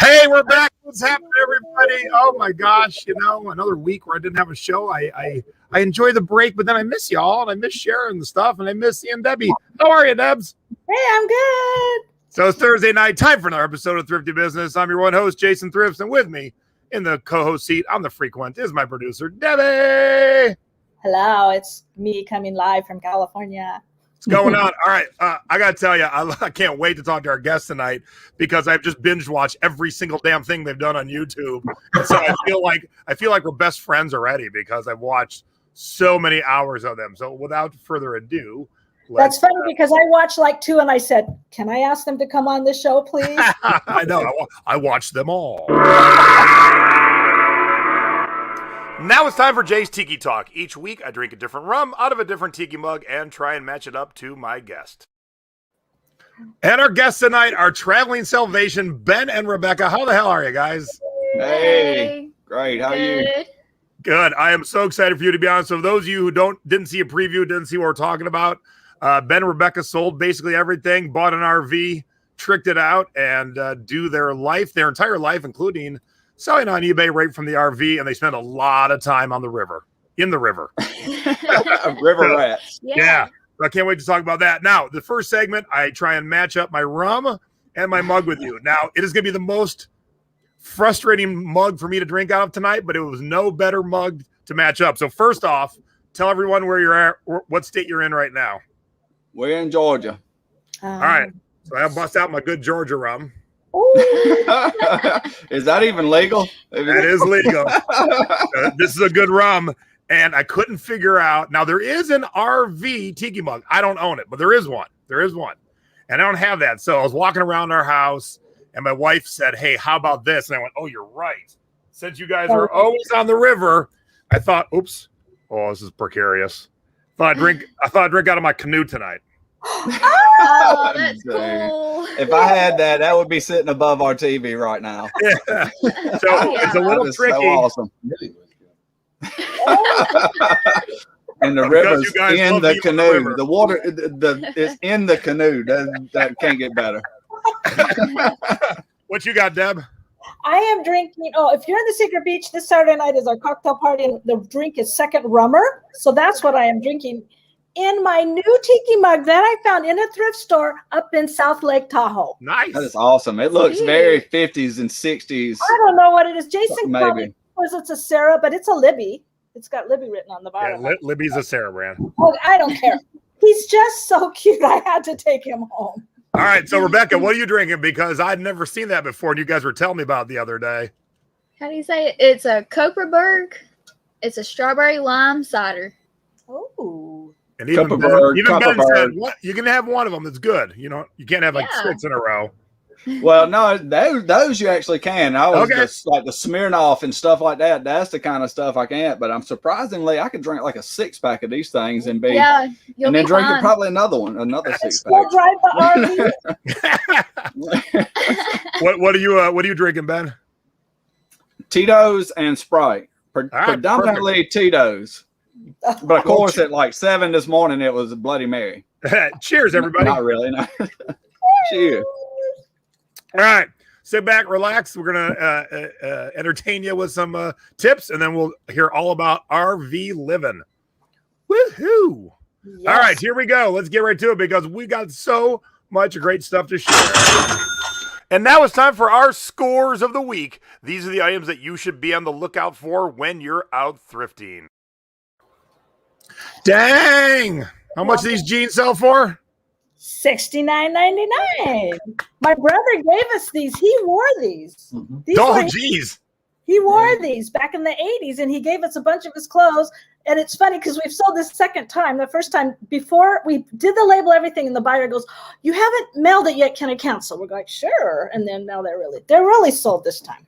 Hey, we're back. What's happening, everybody? Oh my gosh, another week where I didn't have a show. I enjoy the break, but then I miss y'all and I miss sharing the stuff and I miss Ian and Debbie. How are you, Debs? Hey, I'm good. So it's Thursday night, time for another episode of Thrifty Business. I'm your one host, Jason Thrifts, and with me in the co-host seat on the frequent is my producer, Debbie. Hello, it's me coming live from California. What's going on? All right, I gotta tell you, I can't wait to talk to our guests tonight because I've just binge watched every single damn thing they've done on YouTube. And so I feel like we're best friends already because I've watched so many hours of them. So without further ado, that's funny because I watched like two and I said, "Can I ask them to come on the show, please?" I know. I watched them all. Now it's time for Jay's Tiki Talk. Each week, I drink a different rum out of a different tiki mug and try and match it up to my guest. And our guests tonight are traveling Sellvation, Ben and Rebecca. How the hell are you guys? Hey, great. How are you? Good. I am so excited for you, to be honest. So those of you who didn't see a preview, didn't see what we're talking about, Ben and Rebecca sold basically everything, bought an RV, tricked it out, and do their entire life, including selling on eBay right from the RV, and they spend a lot of time on the river, in the river. River rats. Yeah. I can't wait to talk about that. Now, the first segment, I try and match up my rum and my mug with you. Now, it is going to be the most frustrating mug for me to drink out of tonight, but it was no better mug to match up. So first off, tell everyone where you're at, what state you're in right now. We're in Georgia. All right. So I bust out my good Georgia rum. Is that even legal? That is legal. This is a good rum. And I couldn't figure out. Now, there is an RV tiki mug. I don't own it, but there is one. And I don't have that. So I was walking around our house, and my wife said, "Hey, how about this?" And I went, "Oh, you're right. Since you guys are always on the river," I thought, oops. Oh, this is precarious. I thought I'd drink out of my canoe tonight. Oh, that's cool. If I had that, that would be sitting above our TV right now. Yeah. So it's a little tricky. So awesome. And the river's in the canoe. The water is in the canoe. That can't get better. What you got, Deb? I am drinking. Oh, if you're in the Secret Beach, this Saturday night is our cocktail party, and the drink is Second Rummer. So that's what I am drinking in my new tiki mug that I found in a thrift store up in South Lake Tahoe. Nice. That is awesome. It looks very 50s and 60s. I don't know what it is. Jason maybe knows it's a Sarah, but it's a Libby. It's got Libby written on the bottom. Yeah, Libby's a Sarah brand. Oh, I don't care. He's just so cute. I had to take him home. All right. So, Rebecca, what are you drinking? Because I'd never seen that before, and you guys were telling me about it the other day. How do you say it? It's a Kopperberg. It's a strawberry lime cider. Oh. And even Ben said, "What? You can have one of them. That's good. You can't have like 6 in a row." Well, no, those you actually can. I was just like the Smirnoff and stuff like that. That's the kind of stuff I can't. But I'm surprisingly, I could drink like a 6-pack of these things and be and then drink probably another 6-pack. Drive the RV. What are you drinking, Ben? Tito's and Sprite, predominantly Tito's. But of course, at like 7 this morning, it was a Bloody Mary. Cheers, everybody! Not really. No. Cheers. All right, sit back, relax. We're gonna entertain you with some tips, and then we'll hear all about RV living. Woohoo! Yes. All right, here we go. Let's get right to it because we got so much great stuff to share. And now it's time for our scores of the week. These are the items that you should be on the lookout for when you're out thrifting. Dang! How much these jeans sell for? $69.99. My brother gave us these. He wore these. Oh, geez. He wore these back in the 80s, and he gave us a bunch of his clothes. And it's funny because we've sold this second time. The first time, before we did the label, everything, and the buyer goes, "You haven't mailed it yet. Can I cancel?" We're like, "Sure." And then now they're really sold this time.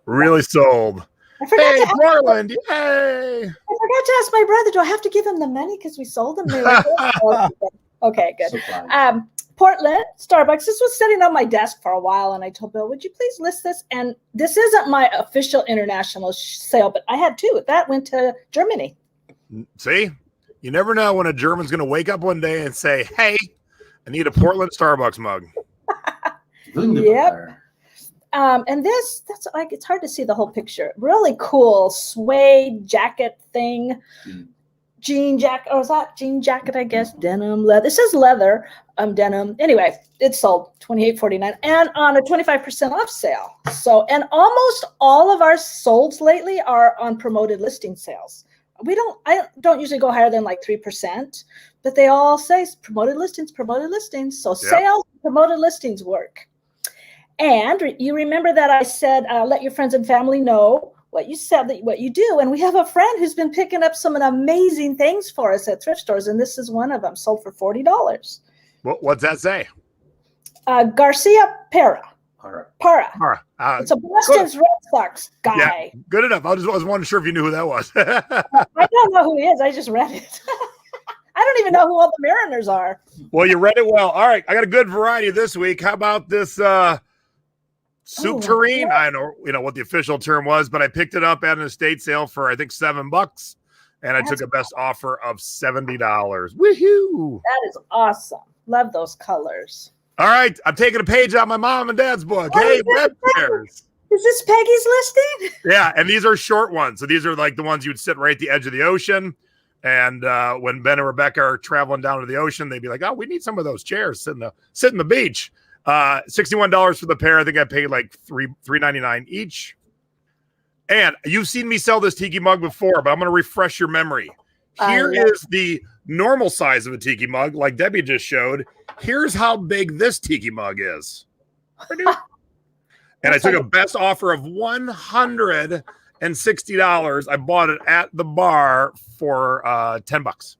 Really sold. Hey, Portland! Yay! I forgot to ask my brother, do I have to give him the money because we sold them? Okay, good. Portland, Starbucks. This was sitting on my desk for a while, and I told Bill, "Would you please list this?" And this isn't my official international sale, but I had 2. That went to Germany. See, you never know when a German's going to wake up one day and say, "Hey, I need a Portland Starbucks mug." Yep. And that's like, it's hard to see the whole picture. Really cool suede jacket thing. Jean jacket. Oh, is that jean jacket? I guess denim leather. This is leather, denim. Anyway, it's sold $28.49 and on a 25% off sale. So, and almost all of our solds lately are on promoted listing sales. I don't usually go higher than like 3%, but they all say promoted listings. So sales, promoted listings work. And you remember that I said, let your friends and family know what you said, what you do. And we have a friend who's been picking up some amazing things for us at thrift stores. And this is one of them, sold for $40. What's that say? Garcia Para. Para. It's a Boston's Red Sox guy. Yeah, good enough. I wasn't sure if you knew who that was. I don't know who he is. I just read it. I don't even know who all the Mariners are. Well, you read it well. All right. I got a good variety this week. How about this soup terrine? I don't know what the official term was, but I picked it up at an estate sale for, I think, $7. And I took a best offer of $70. Woohoo! That is awesome. Love those colors. All right. I'm taking a page out of my mom and dad's book. Hey, web chairs. Is this Peggy's listing? Yeah. And these are short ones. So these are like the ones you would sit right at the edge of the ocean. And when Ben and Rebecca are traveling down to the ocean, they'd be like, oh, we need some of those chairs. Sit in the beach. $61 for the pair. I think I paid like $3.99 each. And you've seen me sell this tiki mug before, but I'm going to refresh your memory. Here is the normal size of a tiki mug, like Debbie just showed. Here's how big this tiki mug is. And I took a best offer of $160. I bought it at the bar for $10.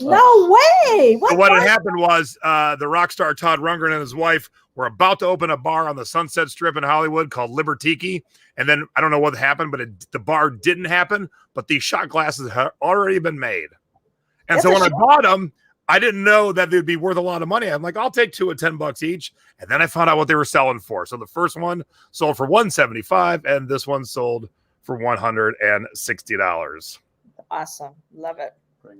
No way. What had happened was the rock star Todd Rundgren and his wife were about to open a bar on the Sunset Strip in Hollywood called Tiki. And then I don't know what happened, but the bar didn't happen. But these shot glasses had already been made. And so when I bought them, I didn't know that they'd be worth a lot of money. I'm like, I'll take two at $10 each. And then I found out what they were selling for. So the first one sold for $175 and this one sold for $160. Awesome. Love it.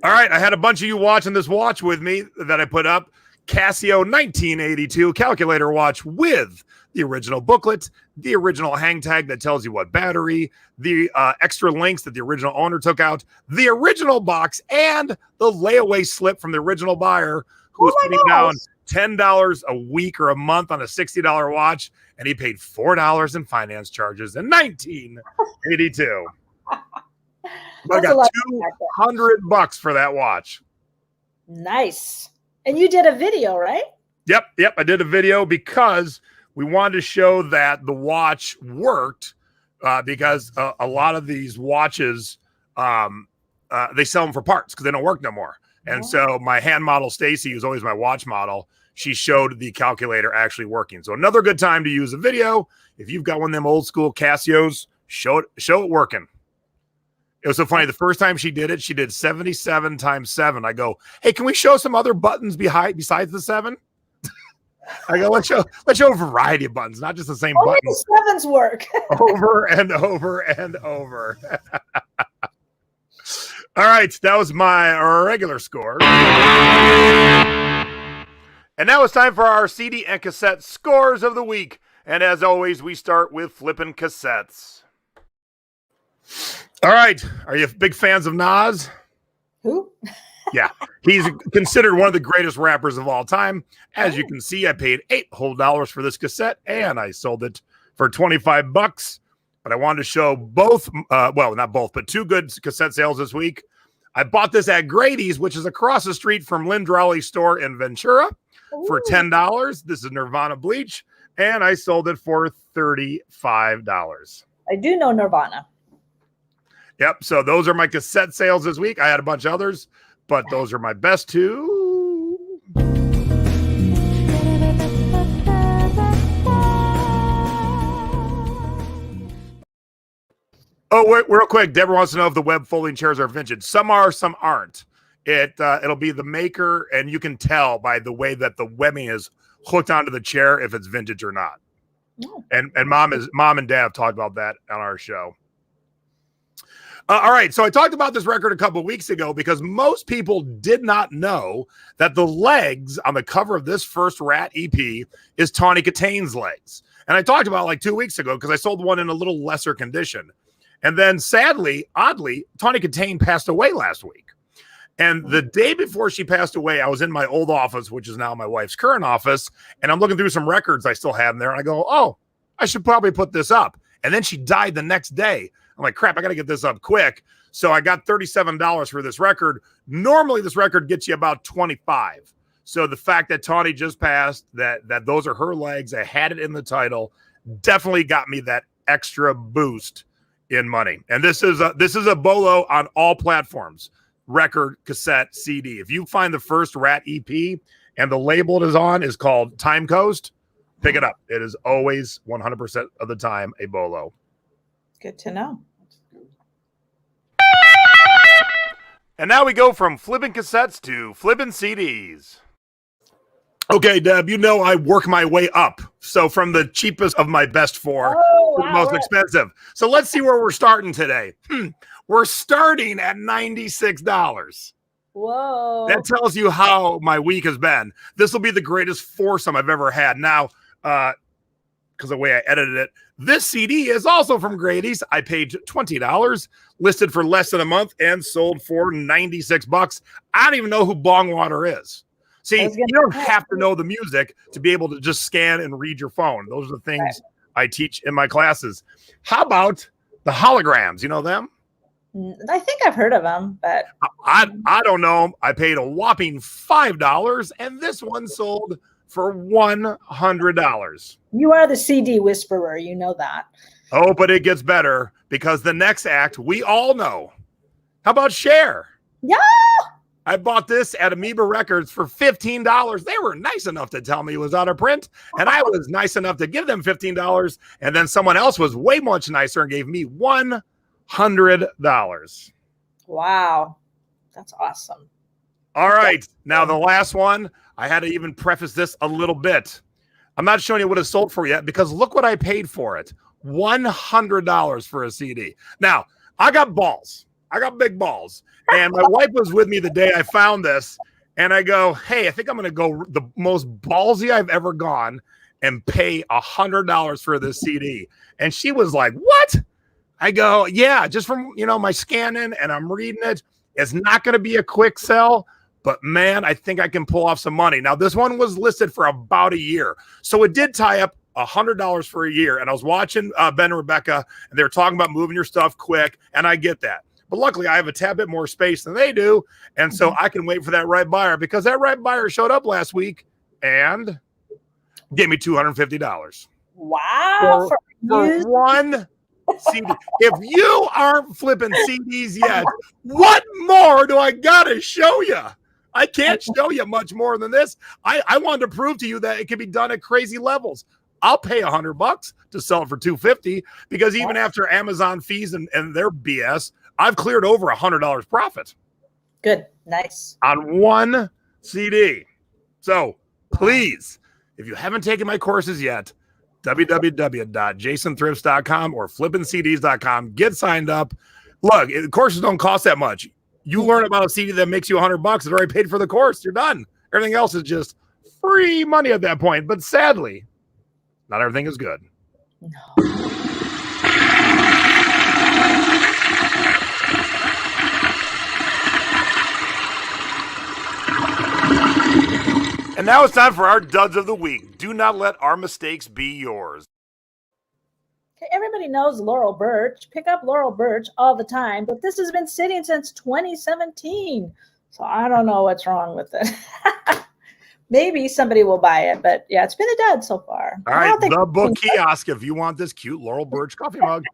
All right. I had a bunch of you watching this watch with me that I put up. Casio 1982 calculator watch with the original booklet, the original hang tag that tells you what battery, the extra links that the original owner took out, the original box, and the layaway slip from the original buyer who was putting down $10 a week or a month on a $60 watch, and he paid $4 in finance charges in 1982. I got $200 for that watch. Nice. And you did a video, right? Yep. I did a video because we wanted to show that the watch worked because a lot of these watches, they sell them for parts because they don't work no more. And so my hand model, Stacy, who's always my watch model, she showed the calculator actually working. So another good time to use a video. If you've got one of them old school Casios, show it working. It was so funny. The first time she did it, she did 77 times 7. I go, hey, can we show some other buttons besides the 7? I go, let's show a variety of buttons, not just the same Only buttons. The 7s work. Over and over and over. All right, that was my regular score. And now it's time for our CD and cassette scores of the week. And as always, we start with flipping cassettes. All right. Are you big fans of Nas? Who? Yeah. He's considered one of the greatest rappers of all time. As you can see, I paid $8 whole for this cassette, and I sold it for $25. But I wanted to show both, well, not both, but two good cassette sales this week. I bought this at Grady's, which is across the street from Lynn Drawley's store in Ventura for $10. This is Nirvana Bleach, and I sold it for $35. I do know Nirvana. Yep. So those are my cassette sales this week. I had a bunch of others, but those are my best two. Oh, real quick. Deborah wants to know if the web folding chairs are vintage. Some are, some aren't. It'll be the maker, and you can tell by the way that the webbing is hooked onto the chair if it's vintage or not. Oh. And mom and dad have talked about that on our show. All right, so I talked about this record a couple of weeks ago because most people did not know that the legs on the cover of this first Rat EP is Tawny Kitane's legs. And I talked about it like 2 weeks ago because I sold one in a little lesser condition. And then sadly, oddly, Tawny Catane passed away last week. And the day before she passed away, I was in my old office, which is now my wife's current office. And I'm looking through some records I still have in there. And I go, oh, I should probably put this up. And then she died the next day. I'm like, crap, I got to get this up quick. So I got $37 for this record. Normally, this record gets you about $25. So the fact that Tawny just passed, that those are her legs, I had it in the title, definitely got me that extra boost in money. And this is a bolo on all platforms. Record, cassette, CD. If you find the first Rat EP and the label it is on is called Time Coast, pick it up. It is always 100% of the time a bolo. Good to know. And now we go from flipping cassettes to flipping CDs. Okay, Deb, you know I work my way up. So from the cheapest of my best four to the most expensive. So let's see where we're starting today. We're starting at $96. Whoa. That tells you how my week has been. This will be the greatest foursome I've ever had. Now, because the way I edited it, this CD is also from Grady's. I paid $20, listed for less than a month, and sold for $96. I don't even know who Bongwater is. See, you don't have to know the music to be able to just scan and read your phone. Those are the things I teach in my classes. How about the holograms? You know them? I think I've heard of them, but I don't know them. I paid a whopping $5, and this one sold for $100. You are the CD whisperer. You know that. Oh, but it gets better because the next act we all know. How about Cher? Yeah. I bought this at Amoeba Records for $15. They were nice enough to tell me it was out of print, and I was nice enough to give them $15, and then someone else was way much nicer and gave me $100. Wow. That's awesome. All right. Now, the last one, I had to even preface this a little bit. I'm not showing you what it sold for yet because look what I paid for it. $100 for a CD. Now, I got balls. I got big balls. And my wife was with me the day I found this. And I go, hey, I think I'm going to go the most ballsy I've ever gone and pay $100 for this CD. And she was like, what? I go, yeah, just from, my scanning and I'm reading it. It's not going to be a quick sell, but man, I think I can pull off some money. Now, this one was listed for about a year. So it did tie up $100 for a year. And I was watching Ben and Rebecca, and they were talking about moving your stuff quick. And I get that. But luckily, I have a tad bit more space than they do. And so I can wait for that right buyer because that right buyer showed up last week and gave me $250. Wow. For one CD. If you aren't flipping CDs yet, what more do I got to show you? I can't show you much more than this. I wanted to prove to you that it can be done at crazy levels. I'll pay $100 to sell it for $250 because even after Amazon fees and their BS, I've cleared over $100 profit. Good. Nice. On one CD. So please, if you haven't taken my courses yet, www.jasonthrifts.com or flippingcds.com. Get signed up. Look, courses don't cost that much. You learn about a CD that makes you $100. It's already paid for the course. You're done. Everything else is just free money at that point. But sadly, not everything is good. No. And now it's time for our duds of the week. Do not let our mistakes be yours. Okay, everybody knows Laurel Birch. Pick up Laurel Birch all the time, but this has been sitting since 2017. So I don't know what's wrong with it. Maybe somebody will buy it, but yeah, it's been a dud so far. All right, the book kiosk if you want this cute Laurel Birch coffee mug.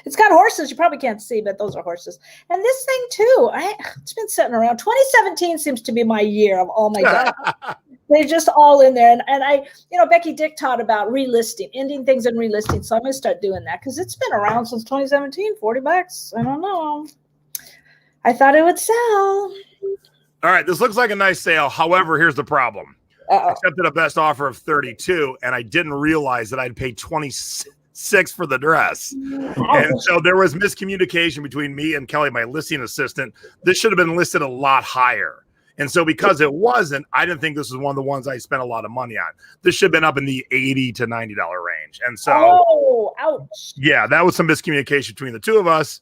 It's got horses. You probably can't see, but those are horses. And this thing too, it's been sitting around. 2017 seems to be my year of all my duds. They're just all in there. And I, Becky Dick taught about relisting, ending things and relisting. So I'm going to start doing that because it's been around since 2017, $40. I don't know. I thought it would sell. All right, this looks like a nice sale. However, here's the problem. I accepted a best offer of $32, and I didn't realize that I'd pay $26 for the dress. And so there was miscommunication between me and Kelly, my listing assistant. This should have been listed a lot higher. And so because it wasn't, I didn't think this was one of the ones I spent a lot of money on. This should have been up in the $80 to $90 range. change. And so, ouch. Yeah, that was some miscommunication between the two of us.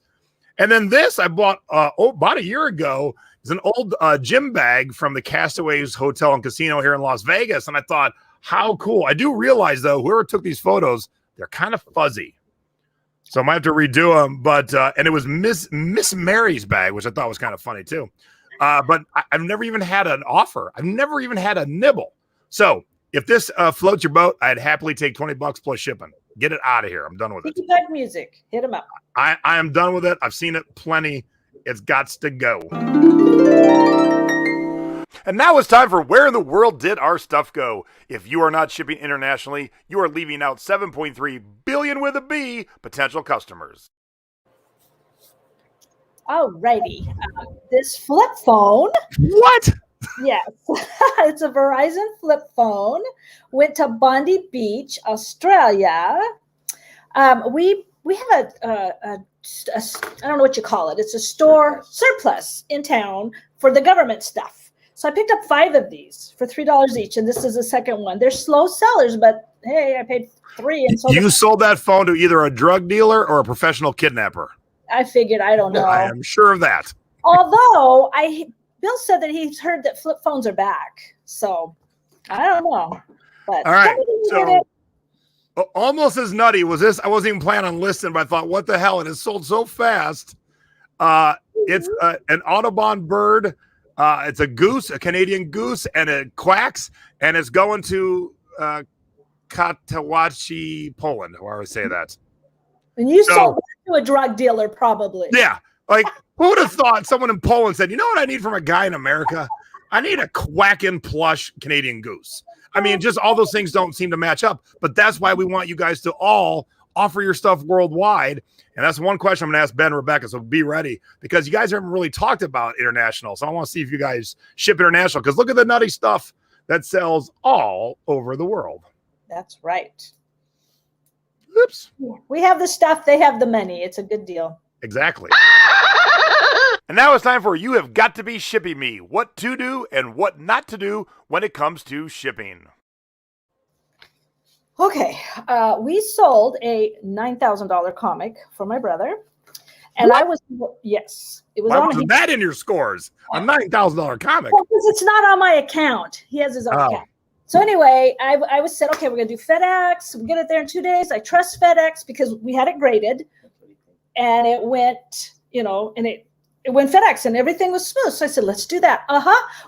And then this I bought about a year ago. It's an old gym bag from the Castaways Hotel and Casino here in Las Vegas. And I thought, how cool. I do realize, though, whoever took these photos, they're kind of fuzzy. So I might have to redo them. But and it was Miss Mary's bag, which I thought was kind of funny, too. But I've never even had an offer. I've never even had a nibble. So if this floats your boat, I'd happily take $20 plus shipping. Get it out of here. I'm done with it. Tiki Bug Music. Hit him up. I am done with it. I've seen it plenty. It's gots to go. And now it's time for Where in the World Did Our Stuff Go? If you are not shipping internationally, you are leaving out 7.3 billion with a B potential customers. Alrighty. This flip phone. What? Yes. It's a Verizon flip phone. Went to Bondi Beach, Australia. We have a I don't know what you call it. It's a store surplus in town for the government stuff. So I picked up 5 of these for $3 each, and this is the second one. They're slow sellers, but hey, I paid $3. And you sold that phone to either a drug dealer or a professional kidnapper. I figured, I don't know. I am sure of that. Although Bill said that he's heard that flip phones are back, so I don't know. But all right, so almost as nutty was this. I wasn't even planning on listening, but I thought, what the hell? It is sold so fast. It's an Audubon bird. It's a goose, a Canadian goose, and it quacks, and it's going to Katowice, Poland, or I would say that. And you sold that to a drug dealer, probably. Yeah. Like, who would have thought someone in Poland said, you know what I need from a guy in America? I need a quacking plush Canadian goose. I mean, just all those things don't seem to match up. But that's why we want you guys to all offer your stuff worldwide. And that's one question I'm going to ask Ben and Rebecca. So be ready, because you guys haven't really talked about international. So I want to see if you guys ship international, because look at the nutty stuff that sells all over the world. That's right. Oops. We have the stuff. They have the money. It's a good deal. Exactly. And now it's time for You Have Got to Be Shipping Me. What to do and what not to do when it comes to shipping. Okay. We sold a $9,000 comic for my brother. And what? Yes. It was. Why wasn't that in your scores? A $9,000 comic. Well, because it's not on my account. He has his own account. So anyway, I said, okay, we're going to do FedEx. We'll get it there in 2 days. I trust FedEx because we had it graded. And it went, and it went FedEx and everything was smooth. So I said, let's do that.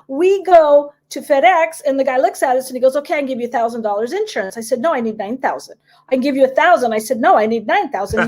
We go to FedEx and the guy looks at us and he goes, okay, I can give you $1,000 insurance. I said, no, I need 9,000. I can give you 1,000. I said, no, I need 9,000.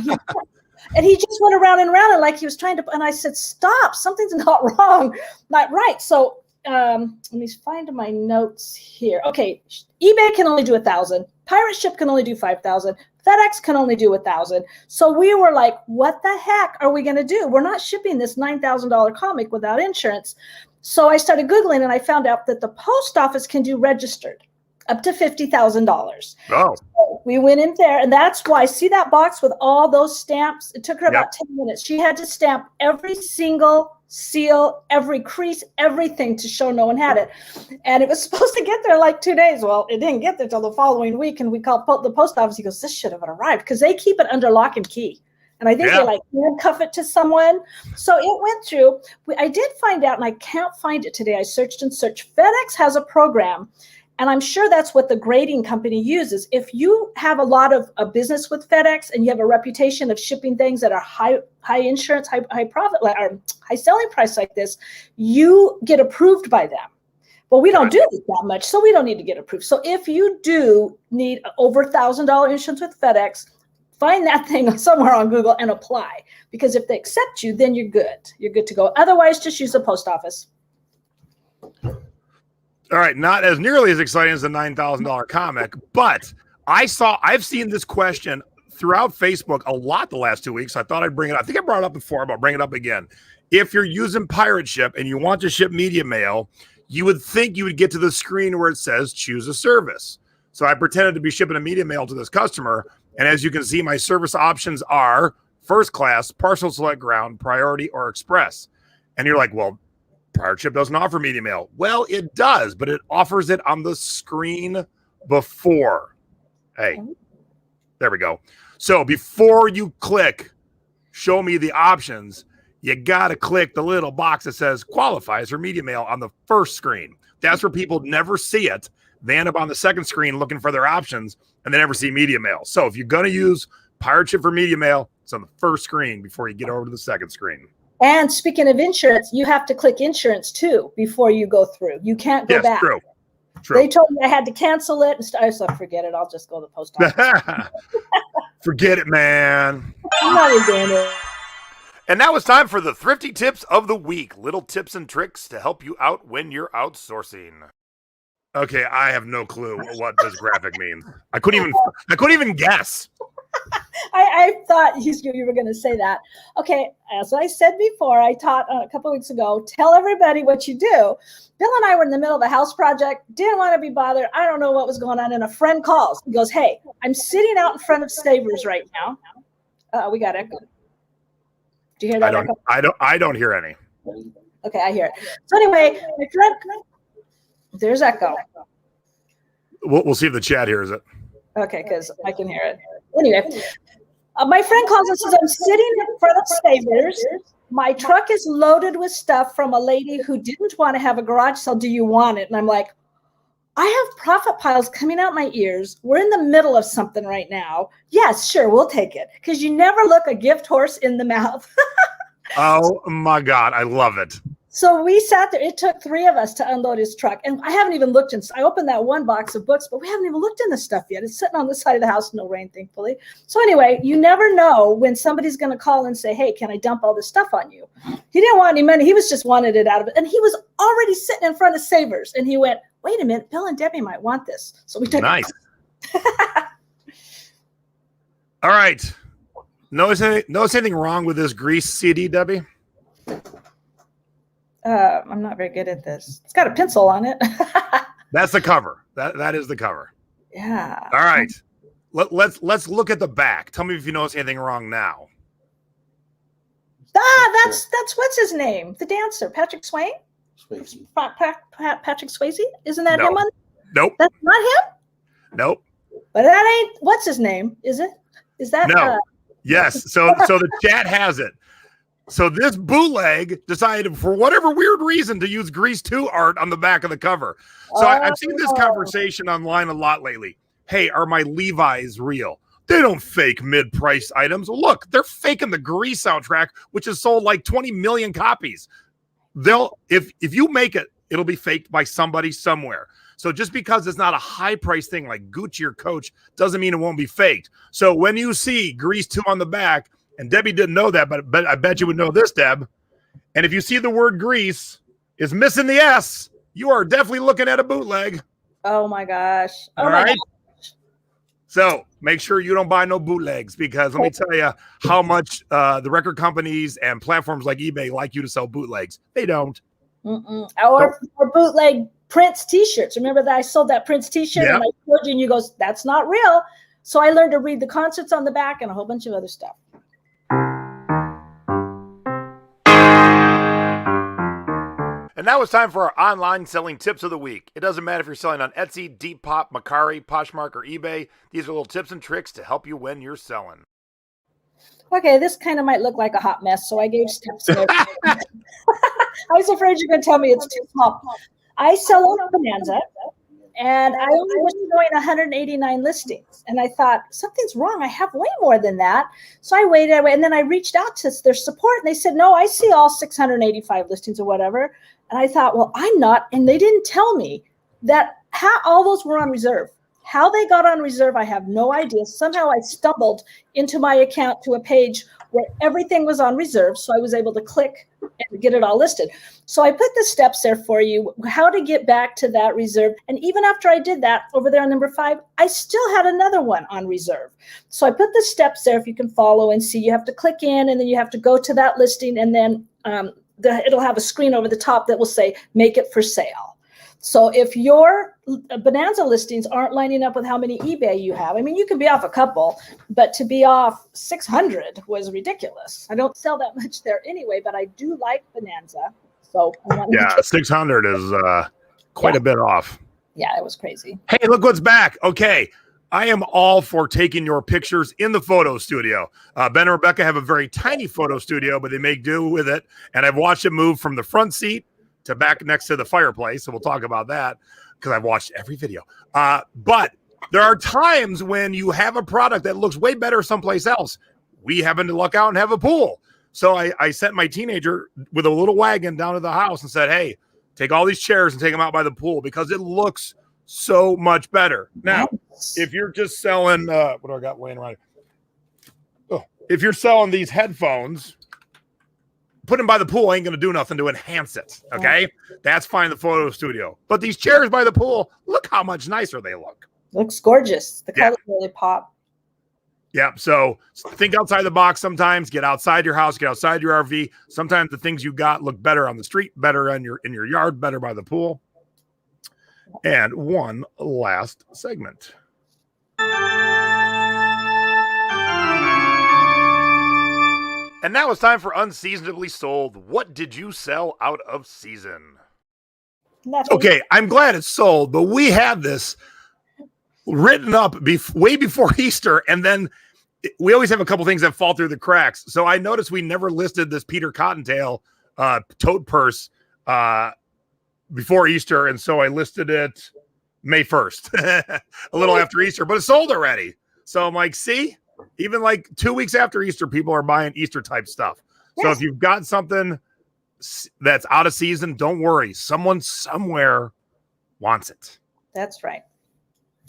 And he just went around and around and like he was trying to, and I said, stop, something's not wrong, not right. So let me find my notes here. Okay. eBay can only do 1,000. Pirate Ship can only do 5,000. FedEx can only do 1,000. So we were like, what the heck are we going to do? We're not shipping this $9,000 comic without insurance. So I started Googling and I found out that the post office can do registered up to $50,000. Oh. So we went in there, and that's why, see that box with all those stamps? It took her about 10 minutes. She had to stamp every single seal, every crease, everything to show no one had it. And it was supposed to get there in like 2 days. Well, it didn't get there till the following week. And we called the post office. He goes, this should have arrived, because they keep it under lock and key. And I think they like handcuff it to someone. So it went through. I did find out, and I can't find it today. I searched and searched. FedEx has a program, and I'm sure that's what the grading company uses. If you have a lot of a business with FedEx and you have a reputation of shipping things that are high insurance, high profit, or high selling price like this, you get approved by them. Well, we don't do this that much, so we don't need to get approved. So if you do need over $1,000 insurance with FedEx, find that thing somewhere on Google and apply. Because if they accept you, then you're good. You're good to go. Otherwise, just use the post office. All right, not as nearly as exciting as the $9,000 comic, but I've seen this question throughout Facebook a lot the last 2 weeks. I thought I'd bring it up. I think I brought it up before, but I'll bring it up again. If you're using Pirate Ship and you want to ship media mail, you would think you would get to the screen where it says choose a service. So I pretended to be shipping a media mail to this customer, and as you can see, my service options are first class, partial select ground, priority, or express. And you're like, well, Pirate Ship doesn't offer media mail. Well, it does, but it offers it on the screen before. Hey, There we go. So before you click show me the options, you got to click the little box that says qualifies for media mail on the first screen. That's where people never see it. They end up on the second screen looking for their options, and they never see media mail. So if you're going to use Pirate Ship for media mail, it's on the first screen before you get over to the second screen. And speaking of insurance, you have to click insurance too before you go through. You can't go back. True. They told me I had to cancel it. I was like, forget it. I'll just go to the post office. Forget it, man. I'm not doing it. And now it's time for the Thrifty Tips of the Week. Little tips and tricks to help you out when you're outsourcing. Okay, I have no clue what this graphic means. I couldn't even guess. I thought you were going to say that. Okay, as I said before, I taught a couple of weeks ago, tell everybody what you do. Bill and I were in the middle of a house project, didn't want to be bothered. I don't know what was going on, and a friend calls. He goes, hey, I'm sitting out in front of Savers right now. We got echo. Do you hear that echo? I don't hear any. Okay, I hear it. So anyway, my friend, there's echo. We'll see if the chat hears it. Okay, because I can hear it. Anyway, my friend calls and says, I'm sitting in front of Savers. My truck is loaded with stuff from a lady who didn't want to have a garage sale. Do you want it? And I'm like, I have profit piles coming out my ears. We're in the middle of something right now. Yes, sure, we'll take it. Because you never look a gift horse in the mouth. Oh, my God. I love it. So we sat there. It took 3 of us to unload his truck. And I haven't even looked I opened that one box of books, but we haven't even looked in the stuff yet. It's sitting on the side of the house, no rain, thankfully. So anyway, you never know when somebody's going to call and say, hey, can I dump all this stuff on you? He didn't want any money. He was just wanted it out of it. And he was already sitting in front of Savers. And he went, wait a minute, Bill and Debbie might want this. So we took nice. All right. Notice anything wrong with this Grease CD, Debbie? I'm not very good at this. It's got a pencil on it. That's the cover. That is the cover. Yeah. All right. Let's look at the back. Tell me if you notice anything wrong now. That's what's his name? The dancer, Patrick Swayze. Patrick Swayze? Isn't that him? Nope. That's not him. Nope. But that ain't. What's his name? Is it? Is that? No. Yes. So the chat has it. So this bootleg decided, for whatever weird reason, to use Grease 2 art on the back of the cover. So I've seen this conversation online a lot lately. Hey, are my Levi's real? They don't fake mid-priced items. Well, look, they're faking the Grease soundtrack, which has sold like 20 million copies. If you make it, it'll be faked by somebody somewhere. So just because it's not a high-priced thing like Gucci or Coach doesn't mean it won't be faked. So when you see Grease 2 on the back, and Debbie didn't know that, but I bet you would know this, Deb. And if you see the word Grease is missing the S, you are definitely looking at a bootleg. Oh, my gosh. All right. So make sure you don't buy no bootlegs, because let me tell you how much the record companies and platforms like eBay like you to sell bootlegs. They don't. Or bootleg Prince t-shirts. Remember that I sold that Prince t-shirt and I told you and you goes, that's not real. So I learned to read the concerts on the back and a whole bunch of other stuff. And now it's time for our online selling tips of the week. It doesn't matter if you're selling on Etsy, Depop, Mercari, Poshmark, or eBay. These are little tips and tricks to help you when you're selling. Okay, this kind of might look like a hot mess, so I gave steps. I was afraid you're going to tell me it's too small. I sell on Bonanza, and I only was showing 189 listings. And I thought, something's wrong. I have way more than that. So I waited, and then I reached out to their support, and they said, no, I see all 685 listings or whatever. And I thought, well, I'm not. And they didn't tell me that all those were on reserve. How they got on reserve, I have no idea. Somehow I stumbled into my account to a page where everything was on reserve. So I was able to click and get it all listed. So I put the steps there for you, how to get back to that reserve. And even after I did that over there on number 5, I still had another one on reserve. So I put the steps there if you can follow and see. You have to click in and then you have to go to that listing, and then it'll have a screen over the top that will say, make it for sale. So if your Bonanza listings aren't lining up with how many eBay you have, I mean, you could be off a couple, but to be off 600 was ridiculous. I don't sell that much there anyway, but I do like Bonanza. So 600 is quite a bit off. Yeah, it was crazy. Hey, look what's back. Okay, I am all for taking your pictures in the photo studio. Ben and Rebecca have a very tiny photo studio, but they make do with it. And I've watched it move from the front seat to back next to the fireplace. So we'll talk about that because I've watched every video. But there are times when you have a product that looks way better someplace else. We happen to luck out and have a pool. So I sent my teenager with a little wagon down to the house and said, hey, take all these chairs and take them out by the pool because it looks so much better. Now, if you're just selling, what do I got laying around here? Oh, if you're selling these headphones, put them by the pool ain't going to do nothing to enhance it. Okay. That's fine in the photo studio. But these chairs by the pool, look how much nicer they look. Looks gorgeous. The colors really pop. Yeah. So think outside the box sometimes. Get outside your house, get outside your RV. Sometimes the things you got look better on the street, better in your yard, better by the pool. And one last segment. And now it's time for Unseasonably Sold. What did you sell out of season? Nothing. Okay, I'm glad it's sold, but we had this written up way before Easter, and then we always have a couple things that fall through the cracks. So I noticed we never listed this Peter Cottontail tote purse before Easter, and so I listed it May 1st, a little after Easter, but it's sold already. So I'm like, see, even like 2 weeks after Easter, people are buying Easter type stuff. Yes. So if you've got something that's out of season, don't worry. Someone somewhere wants it. That's right.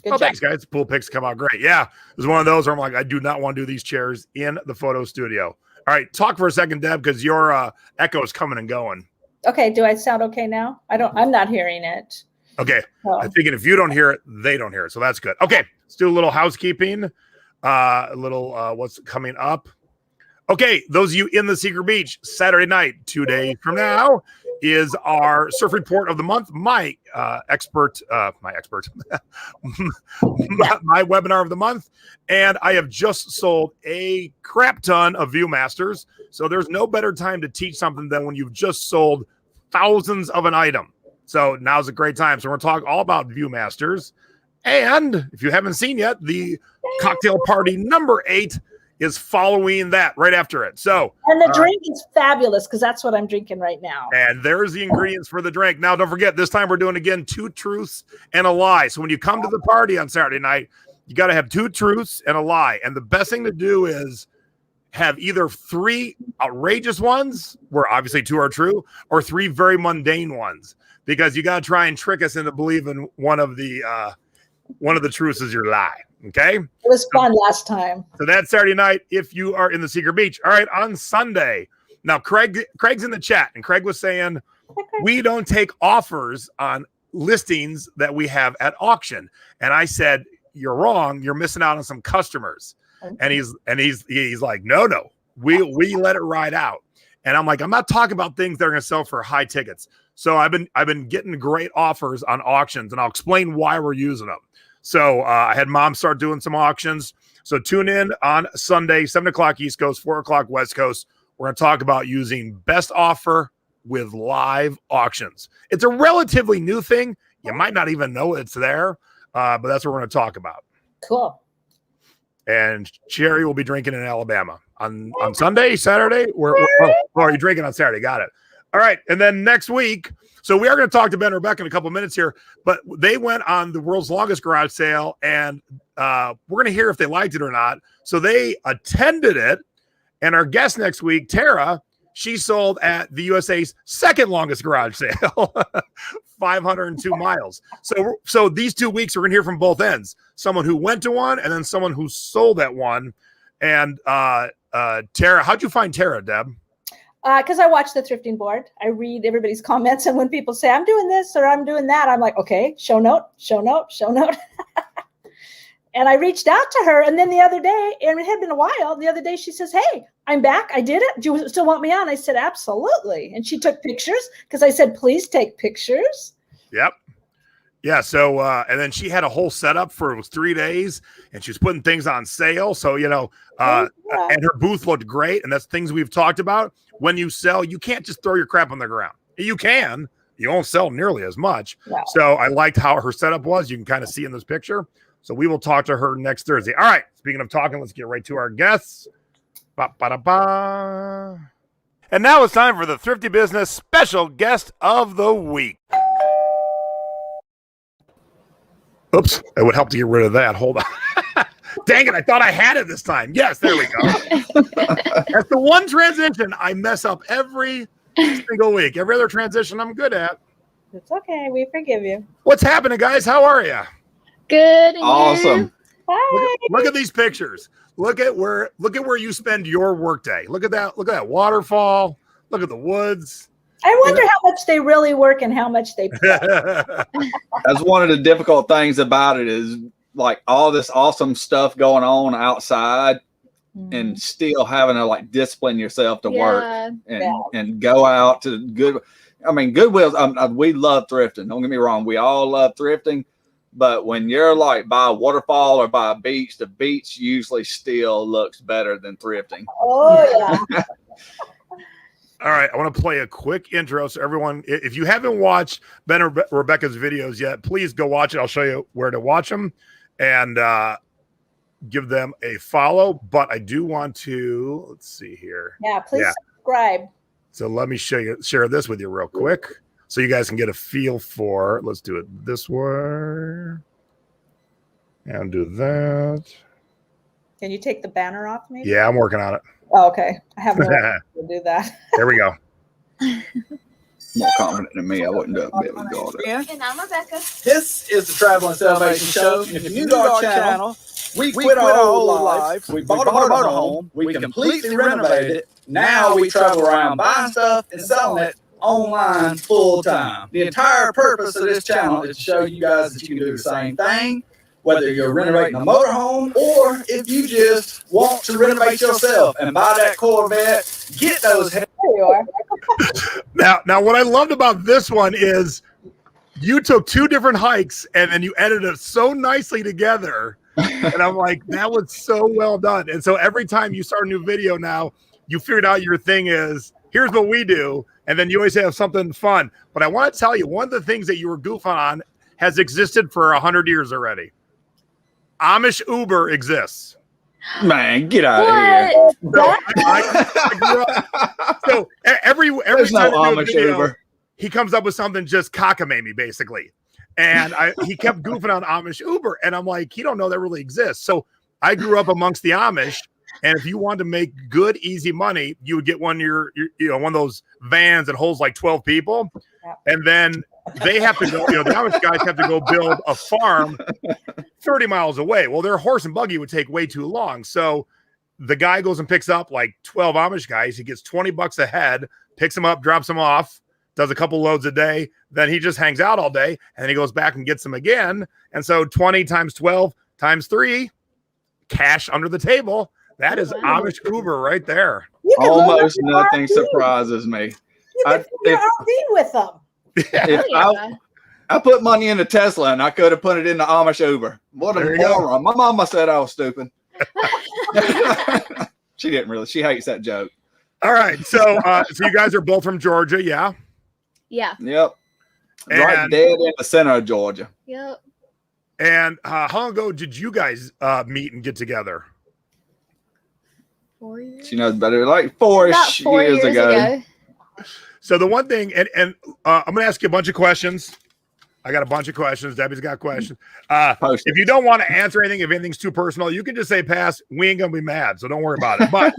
Good job. Thanks, guys. Pool pics come out great. Yeah, it was one of those where I'm like, I do not want to do these chairs in the photo studio. All right, talk for a second, Deb, because your echo is coming and going. Okay, do I sound okay now? I'm not hearing it. Okay, I'm thinking if you don't hear it, they don't hear it, so that's good. Okay, let's do a little housekeeping. A little what's coming up. Okay, those of you in the Secret Beach, Saturday night, 2 days from now, is our surf report of the month. My webinar of the month. And I have just sold a crap ton of Viewmasters. So there's no better time to teach something than when you've just sold thousands of an item. So now's a great time. So we're going to talk all about Viewmasters. And if you haven't seen yet, the cocktail party number 8 is following that right after it. So, and the drink is fabulous because that's what I'm drinking right now. And there's the ingredients for the drink. Now, don't forget, this time we're doing again 2 truths and a lie. So when you come to the party on Saturday night, you got to have 2 truths and a lie. And the best thing to do is have either 3 outrageous ones, where obviously 2 are true, or 3 very mundane ones, because you got to try and trick us into believing one of the truths is your lie. Okay. It was fun last time. So that's Saturday night if you are in the Secret Beach. All right, on Sunday. Now, Craig's in the chat, and Craig was saying we don't take offers on listings that we have at auction. And I said, you're wrong. You're missing out on some customers. Okay. And he's like, no, we let it ride out. And I'm like, I'm not talking about things that are going to sell for high tickets. So I've been getting great offers on auctions, and I'll explain why we're using them. So I had Mom start doing some auctions. So tune in on Sunday, 7 o'clock East Coast, 4 o'clock West Coast. We're going to talk about using best offer with live auctions. It's a relatively new thing. You might not even know it's there, but that's what we're going to talk about. Cool. And Sherry will be drinking in Alabama on Sunday, Saturday. Are you drinking on Saturday? Got it. All right. And then next week, so we are going to talk to Ben and Rebecca in a couple of minutes here, but they went on the world's longest garage sale, and we're going to hear if they liked it or not. So they attended it, and our guest next week, Tara, she sold at the USA's second longest garage sale, 502 miles. So these 2 weeks, we're going to hear from both ends, someone who went to one and then someone who sold at one. And Tara, how'd you find Tara, Deb? Because I watch the thrifting board. I read everybody's comments, and when people say I'm doing this or I'm doing that, I'm like, okay, show note. And I reached out to her, and then the other day, and it had been a while, the other day she says, hey, I'm back. I did it. Do you still want me on? I said, absolutely. And she took pictures because I said, please take pictures. Yep. Yeah. So, and then she had a whole setup for, it was 3 days, and she was putting things on sale. So, and her booth looked great. And that's things we've talked about. When you sell, you can't just throw your crap on the ground. You can, you won't sell nearly as much. No. So I liked how her setup was. You can kind of see in this picture. So we will talk to her next Thursday. All right. Speaking of talking, let's get right to our guests. Ba-ba-da-ba. And now it's time for the Thrifty Business Special Guest of the Week. Oops. It would help to get rid of that. Hold on. Dang it. I thought I had it this time. Yes, there we go. That's the one transition I mess up every single week. Every other transition I'm good at. It's okay. We forgive you. What's happening, guys? How are you? Good. Awesome. Hi. Look at these pictures. Look at where you spend your workday. Look at that. Look at that waterfall. Look at the woods. I wonder how much they really work and how much they play. That's one of the difficult things about it is like all this awesome stuff going on outside and still having to like discipline yourself to work and go out to good. I mean, Goodwill's, we love thrifting. Don't get me wrong. We all love thrifting. But when you're like by a waterfall or by a beach, the beach usually still looks better than thrifting. Oh, yeah. All right. I want to play a quick intro. So everyone, if you haven't watched Ben or Rebecca's videos yet, please go watch it. I'll show you where to watch them and give them a follow. But I do want to, let's see here. Yeah, please subscribe. So let me share this with you real quick so you guys can get a feel for, let's do it this way and do that. Can you take the banner off maybe? Yeah, I'm working on it. Oh, okay. I have no idea to do that. There we go. More confident than me. I wouldn't be able to go there. And I'm Rebecca. This is the Travel and Sellvation Show. And if you're new to our channel, we quit our old life. We bought a motorhome. We completely renovated it. Now we travel around buying stuff and selling it online full time. The entire purpose of this channel is to show you guys that you can do the same thing, whether you're renovating a motorhome or if you just want to renovate yourself and buy that Corvette, get those. There you are. Now, what I loved about this one is you took two different hikes and then you edited it so nicely together. And I'm like, that was so well done. And so every time you start a new video now, you figured out your thing is, here's what we do. And then you always have something fun. But I want to tell you, one of the things that you were goofing on has existed for 100 years already. Amish Uber exists. Man, get out of here. So, I grew up, so every There's time no I do a Amish video, Uber. he comes up with something just cockamamie, basically. And he kept goofing on Amish Uber. And I'm like, he don't know that really exists. So I grew up amongst the Amish. And if you wanted to make good, easy money, you would get one of those vans that holds like 12 people. And then they have to go, the Amish guys have to go build a farm 30 miles away. Well, their horse and buggy would take way too long. So the guy goes and picks up like 12 Amish guys. He gets $20 a head, picks them up, drops them off, does a couple loads a day. Then he just hangs out all day. And then he goes back and gets them again. And so 20 times 12 times 3, cash under the table. That is Amish Uber right there. Almost nothing surprises me. You can put your RV with them. If I put money into Tesla and I could have put it into Amish Uber. What a moron. My mama said I was stupid. She didn't really. She hates that joke. All right. So you guys are both from Georgia, yeah? Yeah. Yep. Right dead in the center of Georgia. Yep. And how long ago did you guys meet and get together? 4 years. She knows better. Like 4-ish years ago. So the one thing, and I'm going to ask you a bunch of questions. I got a bunch of questions. Debbie's got questions. If you don't want to answer anything, if anything's too personal, you can just say pass. We ain't going to be mad, so don't worry about it. But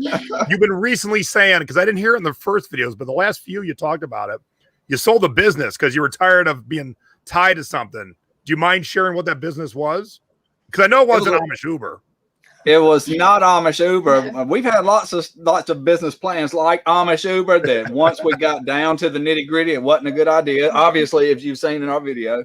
you've been recently saying, because I didn't hear it in the first videos, but the last few you talked about it, you sold a business because you were tired of being tied to something. Do you mind sharing what that business was? Because I know it wasn't Amish Uber. It was not Amish Uber. We've had lots of business plans like Amish Uber that once we got down to the nitty gritty, it wasn't a good idea. Obviously, if you've seen in our video,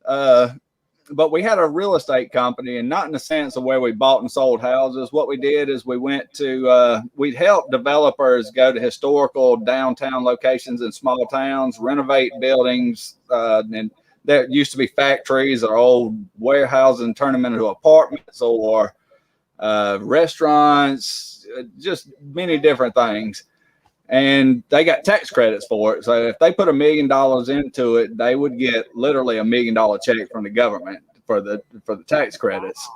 but we had a real estate company, and not in the sense of where we bought and sold houses. What we did is we went to we'd help developers go to historical downtown locations in small towns, renovate buildings, and there used to be factories or old warehouses and turn them into apartments or restaurants, just many different things. And they got tax credits for it. So if they put $1 million into it, they would get literally $1 million check from the government for the tax credits.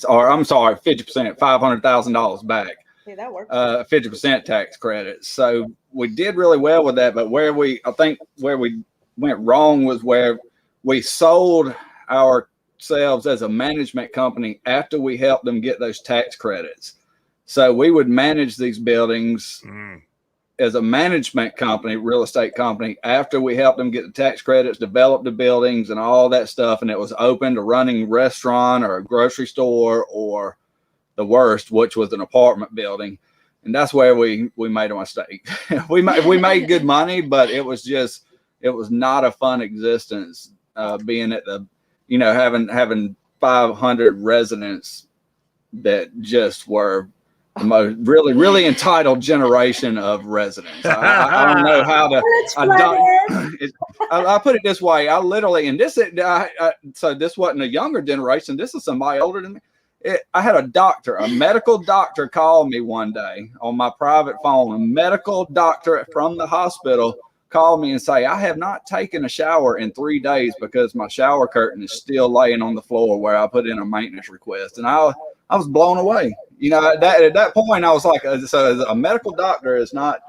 Or I'm sorry, 50%, $500,000 back. Okay, that works. 50% tax credits. So we did really well with that. But I think where we went wrong was where we sold ourselves as a management company after we helped them get those tax credits. So we would manage these buildings as a management company, real estate company, after we helped them get the tax credits, develop the buildings and all that stuff. And it was open to running restaurant or a grocery store or the worst, which was an apartment building. And that's where we made a mistake. we made good money, but it was not a fun existence, being at the, having 500 residents that just were the most really entitled generation of residents. I don't know how to. I put it this way. I literally, and this, so this wasn't a younger generation. This is somebody older than me. I had a medical doctor call me one day on my private phone. A medical doctor from the hospital called me and say, I have not taken a shower in 3 days because my shower curtain is still laying on the floor where I put in a maintenance request. And I was blown away. At that point, I was like, so a medical doctor has not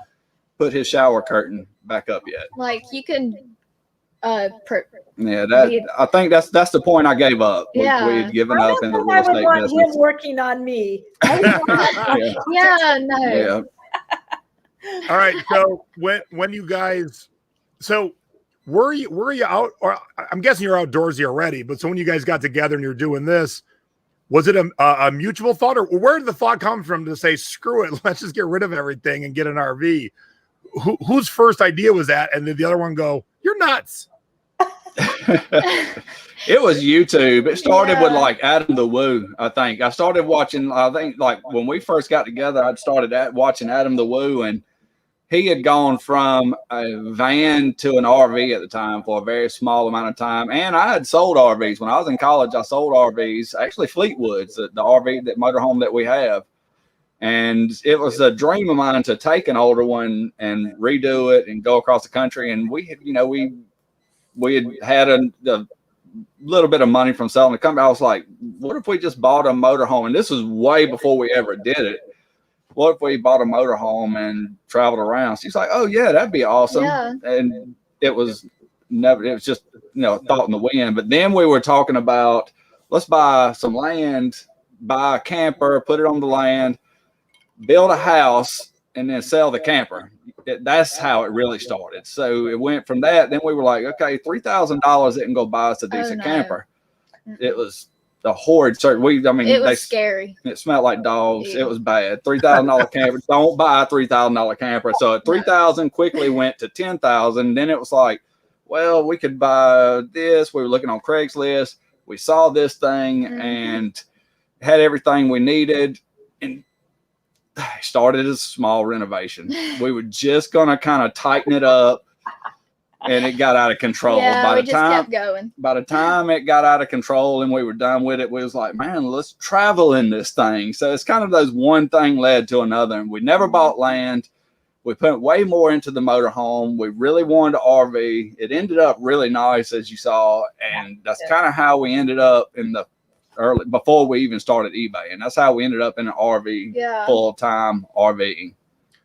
put his shower curtain back up yet. Like you can, I think that's the point I gave up. Yeah. We'd given up in the real estate business. I would want him working on me. Yeah. All right. So when you guys, were you out, or I'm guessing you're outdoorsy already, but so when you guys got together and you're doing this, was it a mutual thought, or where did the thought come from to say, screw it, let's just get rid of everything and get an RV? Whose first idea was that? And did the other one go, you're nuts? It was YouTube. It started with like Adam the Woo. I think I started watching. I think like when we first got together, I'd started watching Adam the Woo, and he had gone from a van to an RV at the time for a very small amount of time. And I had sold RVs when I was in college. I sold RVs, actually Fleetwoods, the RV, that motorhome that we have. And it was a dream of mine to take an older one and redo it and go across the country. And we had a little bit of money from selling the company. I was like, what if we just bought a motorhome? And this was way before we ever did it. What if we bought a motorhome and traveled around? She's like, oh yeah, that'd be awesome. Yeah. And it was just, thought in the wind. But then we were talking about, let's buy some land, buy a camper, put it on the land, build a house, and then sell the camper. That's how it really started. So it went from that. Then we were like, okay, $3,000 didn't go buy us a decent camper. It was the horrid search. It was scary. It smelled like dogs. Yeah. It was bad. $3,000 camper. Don't buy a $3,000 camper. So at $3,000 quickly went to $10,000. Then it was like, well, we could buy this. We were looking on Craigslist. We saw this thing and had everything we needed, and started as a small renovation. We were just gonna kind of tighten it up. And it got out of control. Yeah, kept going. By the time it got out of control and we were done with it, we was like, man, let's travel in this thing. So it's kind of those one thing led to another. And we never bought land. We put way more into the motorhome. We really wanted an RV. It ended up really nice, as you saw. And that's kind of how we ended up in the early, before we even started eBay. And that's how we ended up in an RV, full-time RVing.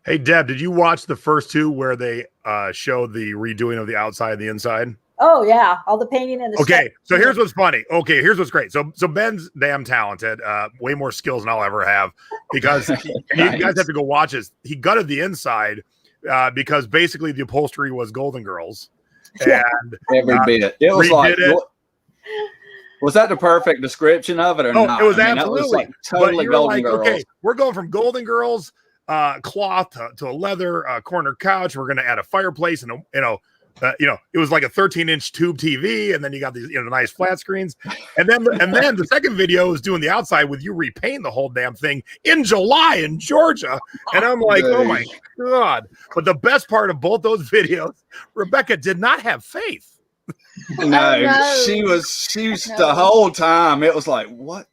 Hey, Deb, did you watch the first two where they showed the redoing of the outside and the inside? Oh, yeah. All the painting and the Okay, stuff. so here's what's funny. Okay, here's what's great. So Ben's damn talented, way more skills than I'll ever have, because you guys have to go watch this. He gutted the inside because basically the upholstery was Golden Girls. And every bit. It was like... Was that the perfect description of it or not? It was absolutely. Was like totally Golden Girls. Okay, we're going from Golden Girls cloth to a leather corner couch. We're going to add a fireplace and it was like a 13-inch tube TV, and then you got these nice flat screens, and then the second video is doing the outside with you repainting the whole damn thing in July in Georgia, and I'm like, oh my god! But the best part of both those videos, Rebecca did not have faith. No, she was the whole time. It was like, what?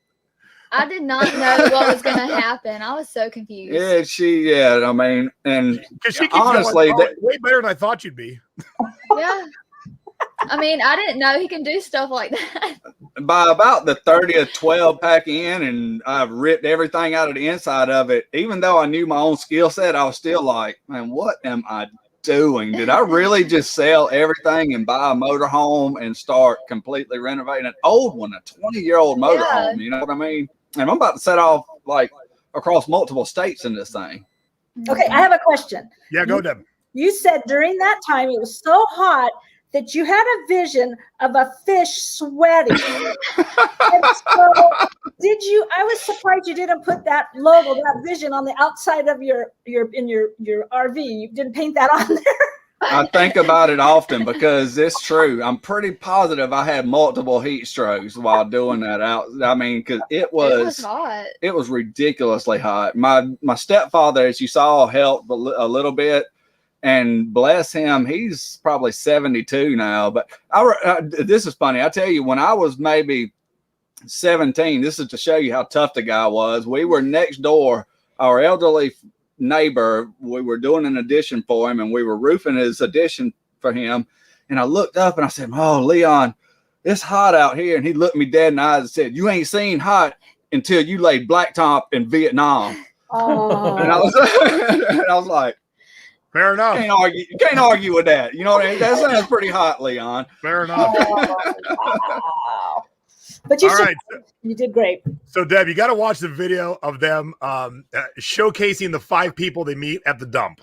I did not know what was going to happen. I was so confused. I mean, and she honestly, way better than I thought you'd be. Yeah. I mean, I didn't know he can do stuff like that. By about the 30th 12 pack in, and I've ripped everything out of the inside of it, even though I knew my own skill set, I was still like, man, what am I doing? Did I really just sell everything and buy a motorhome and start completely renovating an old one, a 20-year-old motorhome? You know what I mean? And I'm about to set off like across multiple states in this thing. Okay, I have a question. Yeah, go, Deb. You said during that time it was so hot that you had a vision of a fish sweating. And so I was surprised you didn't put that logo, that vision on the outside of your RV. You didn't paint that on there. I think about it often because it's true. I'm pretty positive I had multiple heat strokes while doing that out. I mean, because it was hot. It was ridiculously hot. My stepfather, as you saw, helped a little bit. And bless him, he's probably 72 now. But this is funny. I tell you, when I was maybe 17, this is to show you how tough the guy was. We were next door, our elderly neighbor. We were doing an addition for him, and we were roofing his addition for him. And I looked up and I said, "Oh, Leon, it's hot out here." And he looked me dead in the eyes and said, "You ain't seen hot until you laid blacktop in Vietnam." Oh. And I was like, fair enough. You can't argue with that. You know what I mean? That sounds pretty hot, Leon. Fair enough. Wow. But you did great. So, Deb, you got to watch the video of them showcasing the 5 people they meet at the dump.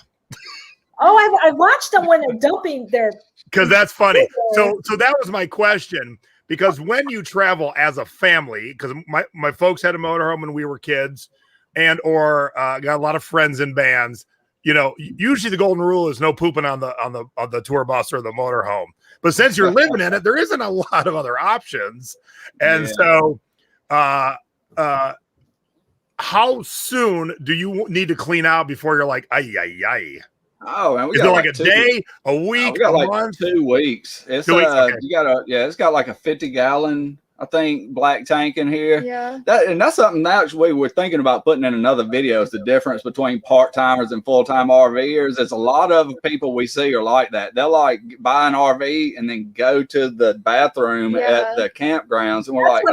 Oh, I watched them when they're dumping their. Because that's funny. So that was my question. Because when you travel as a family, because my folks had a motorhome when we were kids, and or got a lot of friends in bands. You know, usually the golden rule is no pooping on the tour bus or the motorhome. But since you're living in it, there isn't a lot of other options. And so, how soon do you need to clean out before you're like, ay? Oh, man, is it like a day, a week, we got a like month? 2 weeks. It's 2 weeks. Okay. It's got like a 50-gallon, I think, black tank in here. Yeah. That's something that we were thinking about putting in another video, is the difference between part-timers and full-time RVers. There's a lot of people we see are like that. They'll like buy an RV and then go to the bathroom at the campgrounds. And we're like,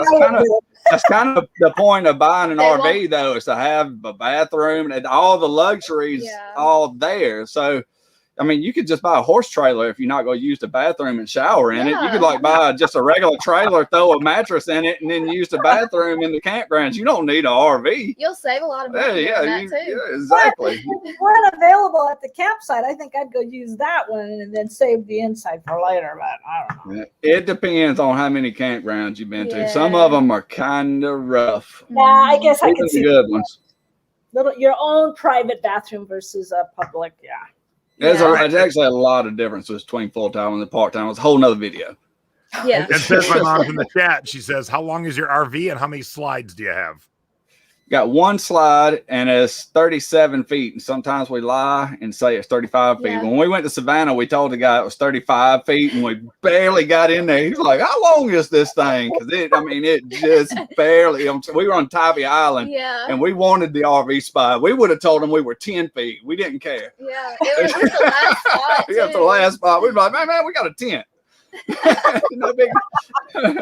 that's kind of the point of buying an RV, though, is to have a bathroom and all the luxuries all there. So, I mean, you could just buy a horse trailer if you're not going to use the bathroom and shower in it. You could like buy just a regular trailer, throw a mattress in it, and then use the bathroom in the campgrounds. You don't need an RV. You'll save a lot of money. Yeah, exactly. If one available at the campsite, I think I'd go use that one and then save the inside for later. But I don't know. It depends on how many campgrounds you've been to. Some of them are kind of rough. Yeah, I guess I can see good ones. Your own private bathroom versus a public. Yeah. There's actually a lot of differences between full-time and the part-time. It's a whole nother video. Yeah. And says my mom's in the chat. She says, "How long is your RV and how many slides do you have?" Got one slide and it's 37 feet. And sometimes we lie and say it's 35 feet. When we went to Savannah, we told the guy it was 35 feet and we barely got in there. He's like, "How long is this thing?" Because it just barely. We were on Tybee Island and we wanted the RV spot. We would have told him we were 10 feet. We didn't care. Yeah, it was the last spot. We got the last spot. We'd be like, man, we got a tent. No big. Okay.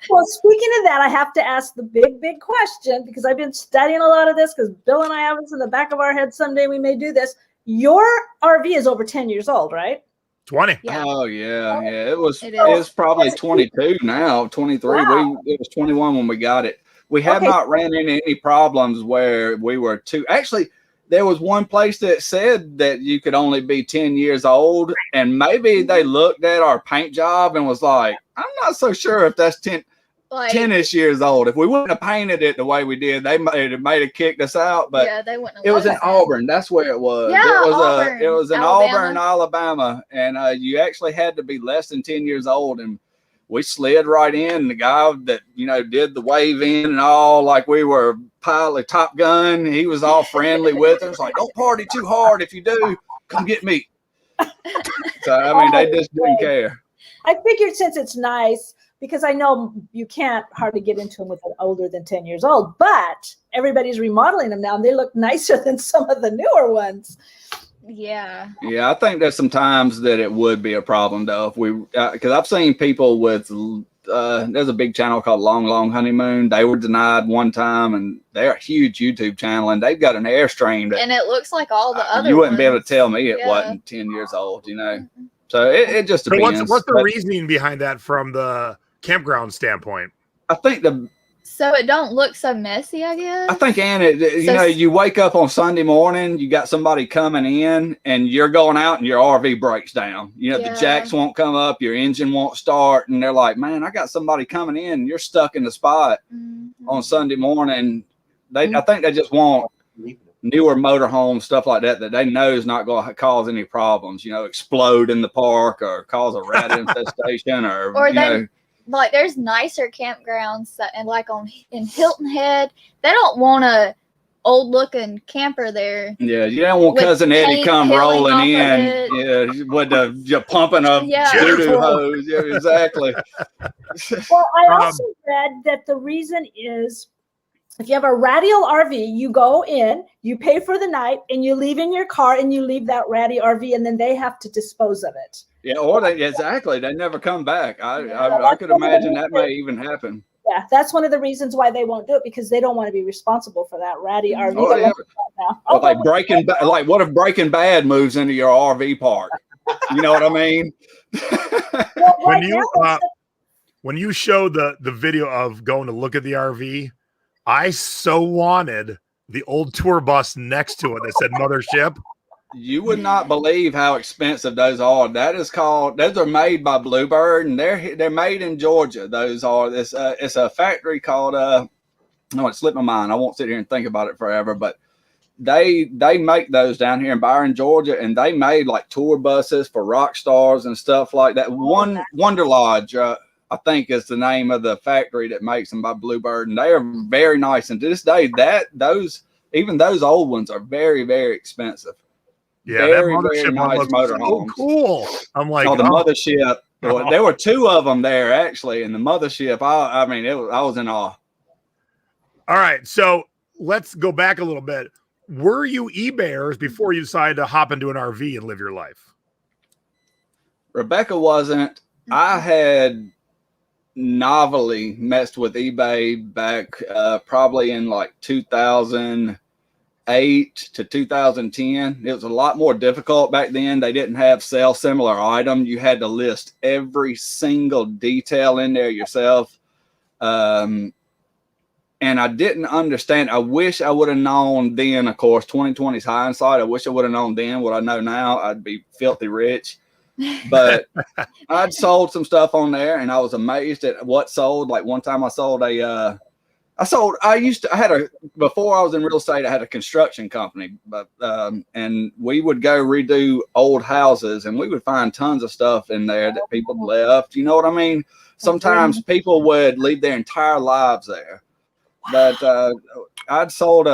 Well, speaking of that, I have to ask the big question, because I've been studying a lot of this, because Bill and I have this in the back of our head. Someday we may do this. Your RV is over 10 years old, right? 20. Yeah. Oh yeah. It was probably 22 now, 23. Wow. It was 21 when we got it. We have not ran into any problems where we were too. Actually, there was one place that said that you could only be 10 years old, and maybe they looked at our paint job and was like, "I'm not so sure if that's 10-ish years old. If we wouldn't have painted it the way we did, they might have kicked us out." But they wouldn't have. It was in Auburn. That's where it was. Yeah, it was in Alabama. Auburn, Alabama, and you actually had to be less than 10 years old. And we slid right in. The guy that did the wave in and all, like we were pilot Top Gun. He was all friendly with us, like, "Don't party too hard. If you do, come get me." So I mean, they just didn't care. I figured, since it's nice, because I know you can't hardly get into them with an older than 10 years old, but everybody's remodeling them now and they look nicer than some of the newer ones. Yeah. Yeah, I think there's some times that it would be a problem though if we, because I've seen people with. There's a big channel called Long Honeymoon. They were denied one time, and they're a huge YouTube channel, and they've got an Airstream that, And it looks like all the other you wouldn't be able to ones. tell me it Yeah. wasn't 10 years old, you know. So it just depends. So what's the reasoning behind that from the campground standpoint? I think So it don't look so messy, I guess. I think, Ann, you know, you wake up on Sunday morning, you got somebody coming in, and you're going out, and your RV breaks down. You know, the jacks won't come up, your engine won't start, and they're like, "Man, I got somebody coming in, and you're stuck in the spot on Sunday morning." I think they just want newer motorhomes, stuff like that they know is not going to cause any problems. You know, explode in the park or cause a rat infestation, or you know. Like there's nicer campgrounds and like in Hilton Head, they don't want a old looking camper there. Yeah, you don't want Cousin Eddie come rolling in. Yeah, with the pumping a doo-doo hose. Yeah, exactly. Well, I also read that the reason is if you have a radial RV, you go in, you pay for the night, and you leave in your car, and you leave that ratty RV, and then they have to dispose of it. Yeah, or they never come back. I could imagine that may even happen. Yeah, that's one of the reasons why they won't do it, because they don't want to be responsible for that ratty RV. Oh, yeah. Or like what if Breaking Bad moves into your RV park? You know what I mean? When you show the video of going to look at the RV, I so wanted the old tour bus next to it that said Mothership. You would not believe how expensive those are. Those are made by Bluebird, and they're made in Georgia. Those are it's a factory called no, it slipped my mind. I won't sit here and think about it forever, but they make those down here in Byron, Georgia, and they made like tour buses for rock stars and stuff like that. Wonder Lodge, I think is the name of the factory that makes them by Bluebird, and they are very nice. And to this day, even those old ones are very, very expensive. Yeah, very, that Mothership very nice motorhomes. So cool. I'm like, the Mothership. There were two of them there actually, and the Mothership. I was in awe. All right, so let's go back a little bit. Were you eBayers before you decided to hop into an RV and live your life? Rebecca wasn't. I had novelly messed with eBay back probably in like 2008 to 2010. It was a lot more difficult back then. They didn't have sell similar item. You had to list every single detail in there yourself. And I didn't understand. I wish I would have known then, of course, 2020's hindsight. I wish I would have known then what I know now. I'd be filthy rich. But I'd sold some stuff on there, and I was amazed at what sold. Like one time I sold before I was in real estate, I had a construction company, but and we would go redo old houses, and we would find tons of stuff in there that people left. You know what I mean? Sometimes people would leave their entire lives there. But I'd sold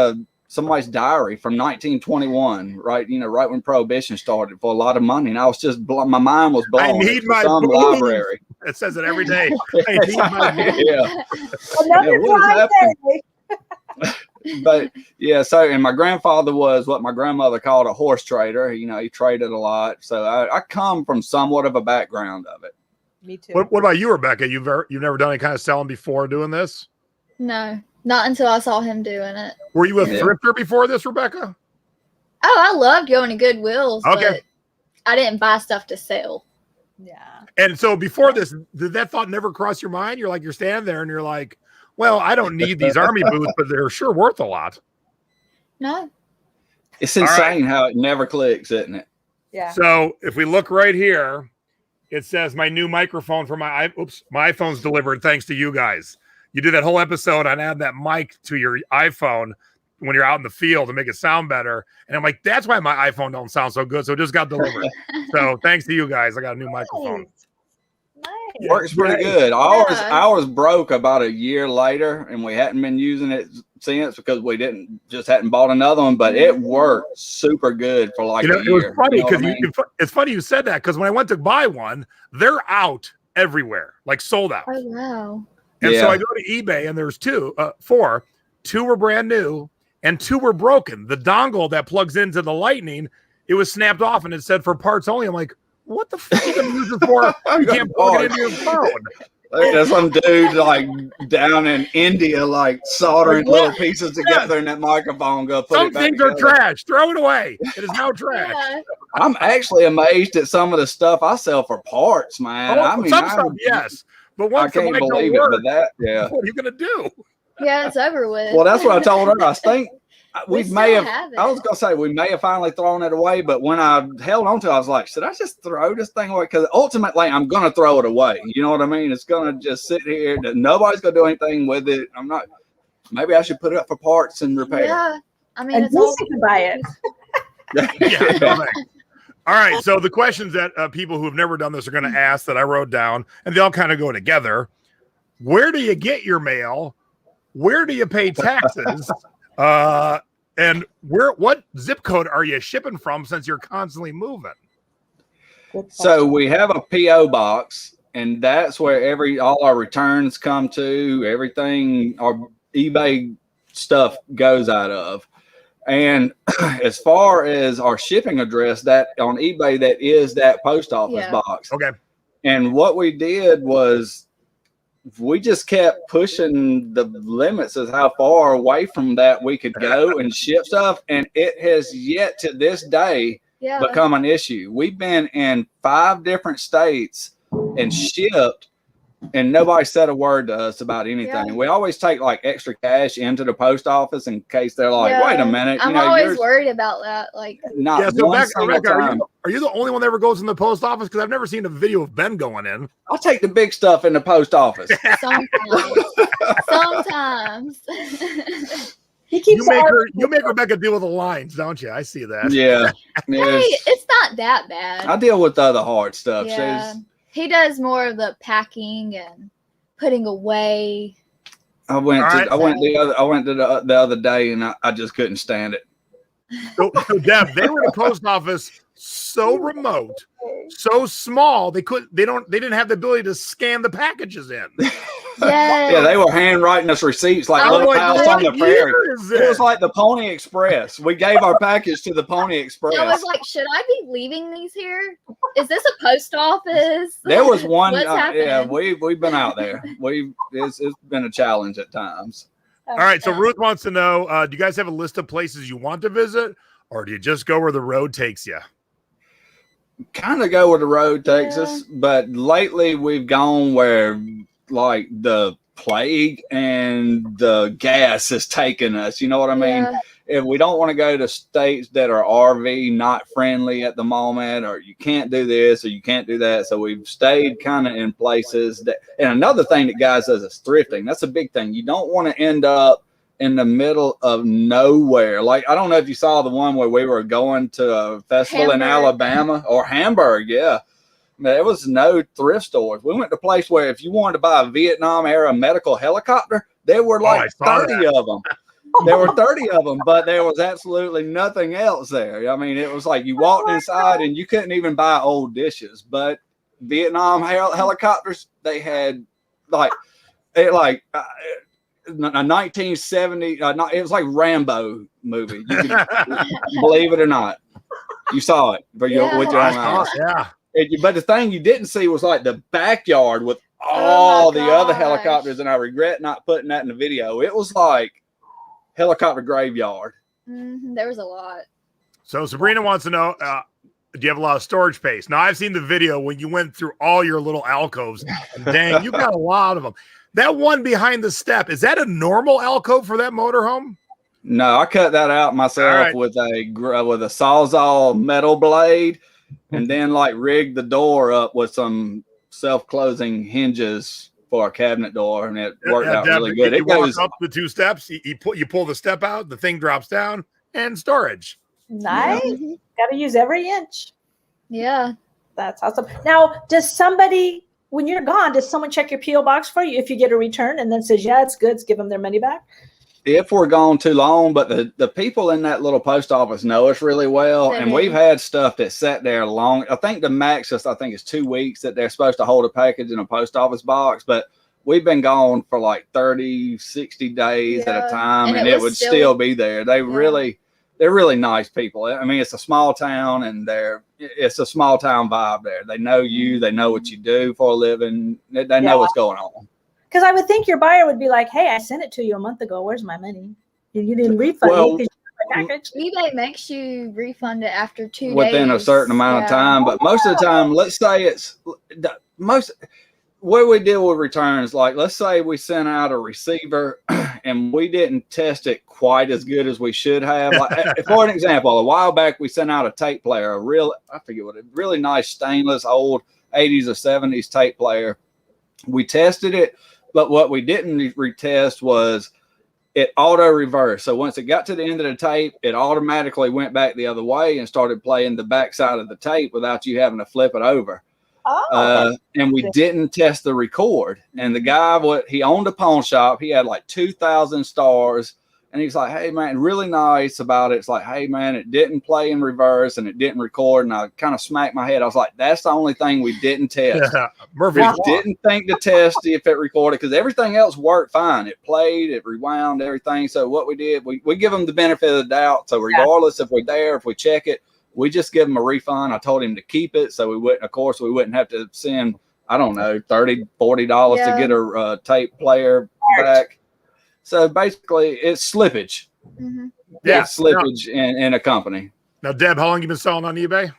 somebody's diary from 1921, right when Prohibition started, for a lot of money, and I was just my mind was blown. I need my library. It says it every day. I need my But yeah, so and my grandfather was what my grandmother called a horse trader. You know, he traded a lot, so I come from somewhat of a background of it. Me too. What about you, Rebecca? You've never done any kind of selling before doing this? No, not until I saw him doing it. Were you a thrifter before this, Rebecca? Oh, I loved going to Goodwill's, but I didn't buy stuff to sell. Yeah. And so before this, did that thought never cross your mind? You're standing there and you're like, well, I don't need these army boots, but they're sure worth a lot. No. It's insane how it never clicks, isn't it? Yeah. So if we look right here, it says my new microphone for my iPhone's delivered thanks to you guys. You did that whole episode on adding that mic to your iPhone when you're out in the field to make it sound better. And I'm like, that's why my iPhone don't sound so good. So it just got delivered. So thanks to you guys, I got a new microphone. Nice. Works pretty good. Ours broke about a year later, and we hadn't been using it since because we hadn't bought another one. But it worked super good for like a year. It was funny because it's funny you said that, because when I went to buy one, they're out everywhere, like sold out. Oh wow! And so I go to eBay, and there's four. Two were brand new, and two were broken. The dongle that plugs into the Lightning it was snapped off and it said for parts only. I'm like, what the fuck are you going to use this for? You can't plug it into your phone. There's some dude like down in India, like soldering little pieces together in that microphone. Go put some things are trash. Throw it away. It is now trash. Yeah. I'm actually amazed at some of the stuff I sell for parts, man. I mean, some stuff, yes, but once I can't believe it. But that, yeah, what are you gonna do? Yeah, it's over with. Well, that's what I told her. I think we may have. have I was gonna say we may have finally thrown it away, but when I held on to it, I was like, should I just throw this thing away? Because ultimately, I'm gonna throw it away. You know what I mean? It's gonna just sit here. Nobody's gonna do anything with it. I'm not. Maybe I should put it up for parts and repair. Yeah, I mean, And it's all. you can buy it. Yeah. All right. So the questions that people who have never done this are going to ask that I wrote down, and they all kind of go together. Where do you get your mail? Where do you pay taxes? And what zip code are you shipping from since you're constantly moving? So we have a PO box, and that's where all our returns come to. Everything our eBay stuff goes out of. And as far as our shipping address, that on eBay, that is that post office box. Okay. And what we did was we just kept pushing the limits of how far away from that we could go and ship stuff. And it has yet to this day become an issue. We've been in 5 different states and shipped, and nobody said a word to us about anything. Yeah. We always take like extra cash into the post office in case they're like, wait a minute. I'm always worried about that. Like, not so one Rebecca, time. are you the only one that ever goes in the post office? Because I've never seen a video of Ben going in. I'll take the big stuff in the post office. sometimes. He keeps you make Rebecca deal with the lines, don't you? I see that. Yeah. Hey, it's not that bad. I deal with the other hard stuff. Yeah. He does more of the packing and putting away. I went the other day and I just couldn't stand it. So Deb, they were in the post office so remote, so small, they didn't have the ability to scan the packages in. Yeah, they were handwriting us receipts like little house on the prairie. It was like the Pony Express. We gave our package to the Pony Express. I was like, should I be leaving these here? Is this a post office? There was one. What's happening? Yeah, we've been out there. It's been a challenge at times. All right. So Ruth wants to know: do you guys have a list of places you want to visit, or do you just go where the road takes you? Kind of go where the road takes us, but lately we've gone where like the plague and the gas has taken us. You know what I mean? Yeah. If we don't want to go to states that are RV not friendly at the moment, or you can't do this or you can't do that, so we've stayed kind of in places that. And another thing that guys does is thrifting. That's a big thing. You don't want to end up in the middle of nowhere. Like, I don't know if you saw the one where we were going to a festival in Alabama or Hamburg. Yeah. There was no thrift stores. We went to a place where if you wanted to buy a Vietnam era medical helicopter, there were like 30 of them. There were 30 of them, but there was absolutely nothing else there. I mean, it was like you walked inside and you couldn't even buy old dishes. But Vietnam helicopters, they had a 1970. It was like Rambo movie. You could, believe it or not, you saw it with your own eyes. Yeah. But the thing you didn't see was like the backyard with all the other helicopters, and I regret not putting that in the video. It was like helicopter graveyard. There was a lot. So Sabrina wants to know, do you have a lot of storage space? Now, I've seen the video when you went through all your little alcoves. Dang, you got a lot of them. That one behind the step, is that a normal alcove for that motorhome? No, I cut that out myself with a Sawzall metal blade, and then like rigged the door up with some self-closing hinges for a cabinet door, and it worked out really good. It goes up the 2 steps. You pull the step out, the thing drops down, and storage. Nice. Yeah. Got to use every inch. Yeah. That's awesome. Now, does somebody, when you're gone, does someone check your P.O. box for you if you get a return and then says, yeah, it's good, give them their money back? If we're gone too long, but the people in that little post office know us really well, and we've had stuff that sat there long. I think the max is 2 weeks that they're supposed to hold a package in a post office box, but we've been gone for like 30, 60 days at a time, and it would still be there. They they're really nice people. I mean, it's a small town, and it's a small town vibe there. They know you. They know what you do for a living. They know what's going on. Because I would think your buyer would be like, hey, I sent it to you a month ago. Where's my money? You didn't refund me because you got my package. eBay makes you refund it after 2 days. Within a certain amount of time. But most of the time, let's say it's where we deal with returns, like let's say we sent out a receiver and we didn't test it quite as good as we should have. Like, for an example, a while back we sent out a tape player, I forget what really nice stainless old 80s or 70s tape player. We tested it, but what we didn't retest was it auto reversed. So once it got to the end of the tape, it automatically went back the other way and started playing the back side of the tape without you having to flip it over. And we didn't test the record. And the guy, he owned a pawn shop. He had like 2,000 stars. And he's like, hey, man, really nice about it. It's like, hey, man, it didn't play in reverse and it didn't record. And I kind of smacked my head. I was like, that's the only thing we didn't test. We didn't think to test if it recorded because everything else worked fine. It played, it rewound, everything. So what we did, we give them the benefit of the doubt. So regardless if we're there, if we check it, we just give him a refund. I told him to keep it. So we wouldn't have to send, I don't know, $30, $40 to get a tape player back. So basically, it's slippage. Mm-hmm. Yeah, it's slippage in a company. Now, Deb, how long you been selling on eBay?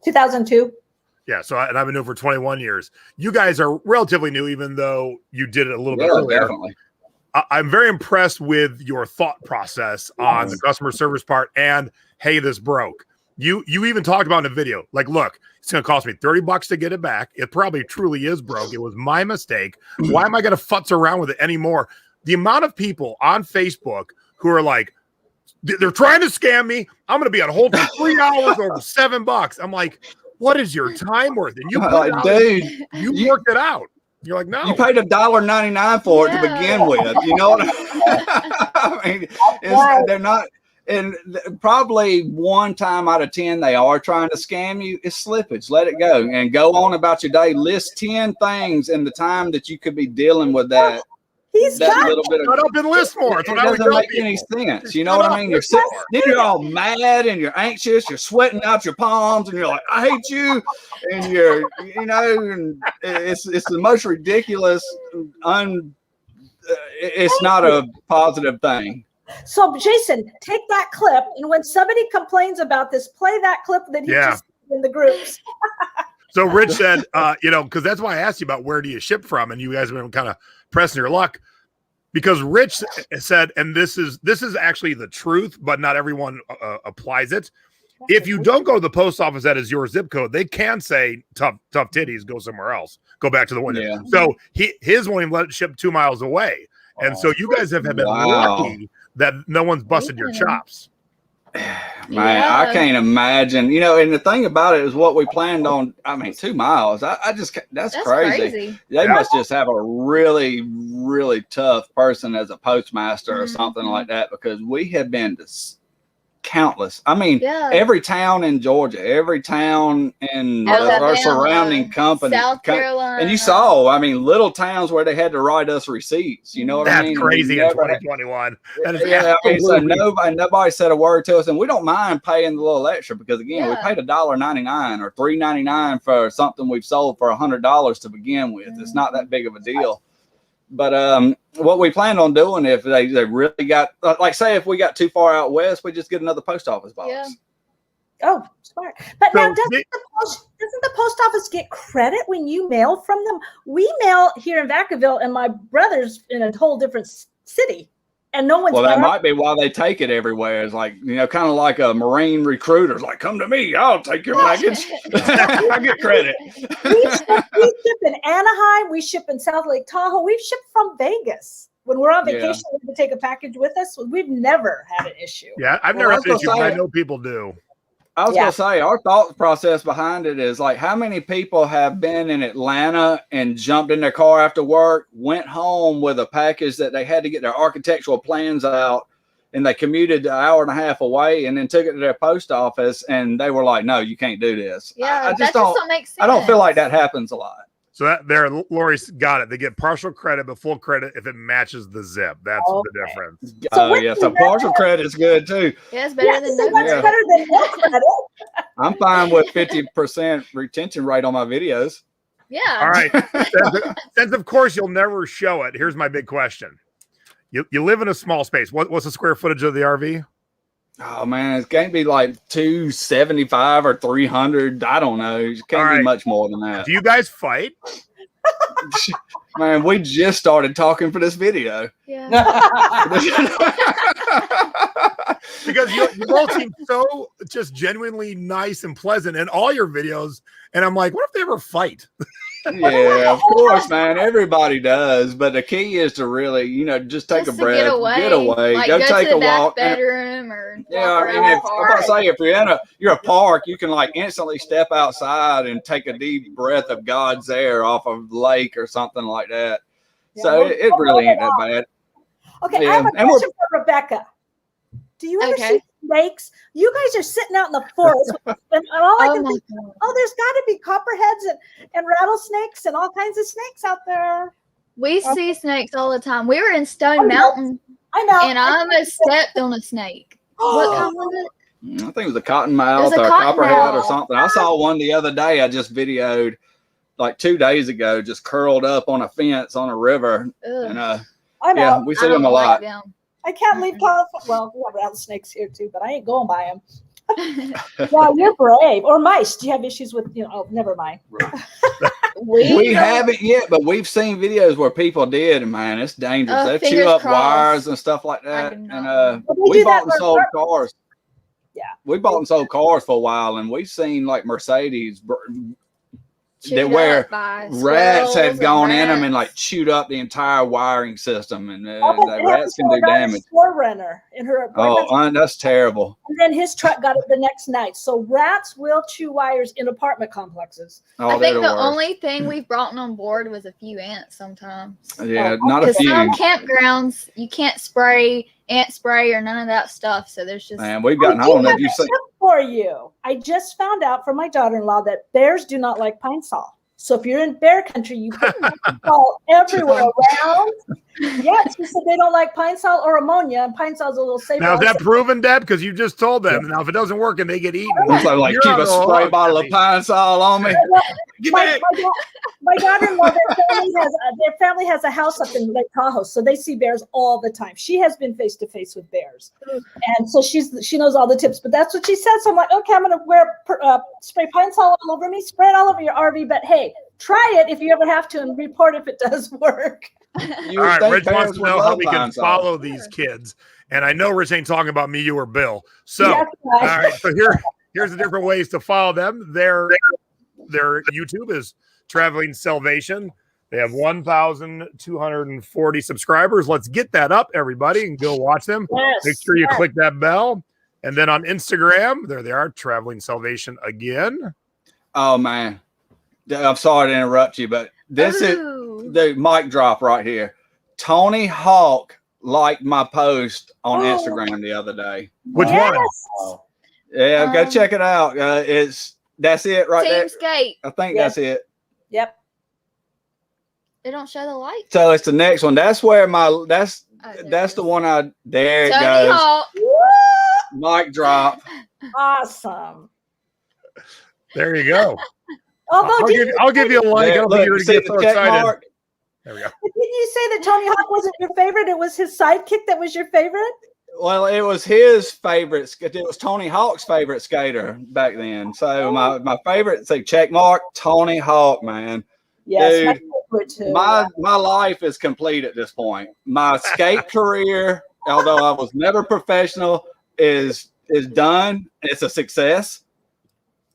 2002. Yeah, so I've been doing it for 21 years. You guys are relatively new, even though you did it a little bit earlier. Definitely. I'm very impressed with your thought process on the customer service part. And hey, this broke. You even talked about in a video, like, look, it's going to cost me $30 to get it back. It probably truly is broke. It was my mistake. Why am I going to futz around with it anymore? The amount of people on Facebook who are like, they're trying to scam me. I'm going to be on hold for 3 hours over $7. I'm like, what is your time worth? And you worked it out. You're like, no. You paid $1.99 for it to begin with. You know what I mean? They're not. And probably 1 time out of 10, they are trying to scam you. It's slippage. Let it go and go on about your day. List 10 things in the time that you could be dealing with that. He's got little bit of, shut up and list more. It doesn't make any sense. You know what I mean? You're sitting, then you're all mad and you're anxious. You're sweating out your palms and you're like, I hate you. And and it's the most ridiculous. It's not a positive thing. So, Jason, take that clip, and when somebody complains about this, play that clip that he just in the groups. So Rich said, because that's why I asked you about where do you ship from, and you guys have been kind of pressing your luck, because Rich said, and this is actually the truth, but not everyone applies it. If you don't go to the post office that is your zip code, they can say tough titties, go somewhere else, go back to the window. Yeah. So his won't even let it ship 2 miles away, and so you guys have been lucky that no one's busted your chops. Man, I can't imagine. And the thing about it is what we planned on. I mean, 2 miles. That's crazy. They must just have a really, really tough person as a postmaster or something like that, because we have been to countless. I mean, every town in Georgia, every town in our surrounding company, South Carolina, and you saw. I mean, little towns where they had to write us receipts. You know what I mean? That's crazy in 2021. So nobody said a word to us, and we don't mind paying the little extra because again, we paid $1.99 or $3.99 for something we've sold for $100 to begin with. It's not that big of a deal. But what we planned on doing, if they really got, like, say, if we got too far out west, we just get another post office box. Yeah. Oh, smart. But now, doesn't the post office get credit when you mail from them? We mail here in Vacaville, and my brother's in a whole different city, and no one's. Well, that might be why they take it everywhere. It's like, kind of like a Marine recruiter. It's like, come to me, I'll take your package. I get credit. We ship in Anaheim. We ship in South Lake Tahoe. We've shipped from Vegas. When we're on vacation, we take a package with us. We've never had an issue. Yeah, I've never had an issue, but I know people do. I was going to say, our thought process behind it is like, how many people have been in Atlanta and jumped in their car after work, went home with a package that they had to get their architectural plans out, and they commuted an hour and a half away and then took it to their post office, and they were like, no, you can't do this. Yeah, that just don't make sense. I don't feel like that happens a lot. So that there, Lori's got it. They get partial credit, but full credit if it matches the zip. That's the difference. Oh, yeah. So partial credit is good too. Yeah, it's better than no that's credit. better than no credit. I'm fine with 50% retention rate on my videos. Yeah. All right. Since of course you'll never show it, here's my big question. You live in a small space. What's the square footage of the RV? Oh man, it can't be like 275 or 300. I don't know. It can't be much more than that. Do you guys fight? Man, we just started talking for this video. Yeah. Because you both seem so just genuinely nice and pleasant in all your videos. And I'm like, what if they ever fight? Yeah, of course, man. Everybody does. But the key is to really, just take a breath. Get away. Like, go take to a the walk. Bedroom or and if I say if you're a park, you can like instantly step outside and take a deep breath of God's air off of the lake or something like that. Yeah, so it really ain't that bad. Okay, I have a question for Rebecca. Do you ever see snakes? You guys are sitting out in the forest, and all I can think, there's got to be copperheads and rattlesnakes and all kinds of snakes out there. We see snakes all the time. We were in Stone Mountain. I know. And I almost stepped on a snake. What kind was it? I think it was a cottonmouth or a copperhead or something. I saw one the other day. I just videoed like 2 days ago, just curled up on a fence on a river. And I know. Yeah, we see them a lot. I can't leave California. Well, we have rattlesnakes here too, but I ain't going by them. Wow, you're brave. Or mice. Do you have issues with, oh, never mind. We haven't yet, but we've seen videos where people did, and man, it's dangerous. They chew up wires and stuff like that. And we bought and sold cars. Yeah. We bought and sold cars for a while, and we've seen like Mercedes where rats had gone in them and like chewed up the entire wiring system, and the rats can do damage. Store renter in her apartment. Oh, that's terrible. And then his truck got it the next night. So rats will chew wires in apartment complexes. Oh, I think the only thing we've brought on board was a few ants sometimes. Yeah, not a few. Some campgrounds you can't spray ant spray or none of that stuff. So there's just we've gotten hold of you. For you, I just found out from my daughter-in-law that bears do not like pine sol. So if you're in bear country, you put pine sol everywhere around. Yeah, she said they don't like pine sol or ammonia, and pine sol is a little safer. Now is that proven, Deb? Because you just told them. Now if it doesn't work and they get eaten, so like keep a spray bottle of pine sol on me. My daughter-in-law, their family has a house up in Lake Cohost, so they see bears all the time. She has been face to face with bears, and so she knows all the tips. But that's what she said. So I'm like, okay, I'm gonna spray pine sol all over me, spray it all over your RV. But hey, try it if you ever have to, and report if it does work. All right, Rich wants to know how we can follow these kids, and I know Rich ain't talking about me, you, or Bill. So, all right, so here's the different ways to follow them. Their YouTube is Traveling Sellvation. They have 1,240 subscribers. Let's get that up, everybody, and go watch them. Yes, Make sure you click that bell. And then on Instagram, there they are, Traveling Sellvation again. Oh, man. I'm sorry to interrupt you, but this is the mic drop right here. Tony Hawk liked my post on Instagram the other day. Which one? Yeah, go check it out. That's it right there. Skate. I think that's it. Yep. They don't show the light. So it's the next one. That's where that's the one there it Tony goes. Hawk. Mic drop. Awesome. There you go. Although I'll give you a like. I don't think you're going to get so excited. Mark? There we go. Didn't you say that Tony Hawk wasn't your favorite? It was his sidekick that was your favorite? Well, it was his favorite. It was Tony Hawk's favorite skater back then. So my favorite, say check mark, Tony Hawk, man. Yes, dude, my life is complete at this point. My skate career, although I was never professional, is done. It's a success.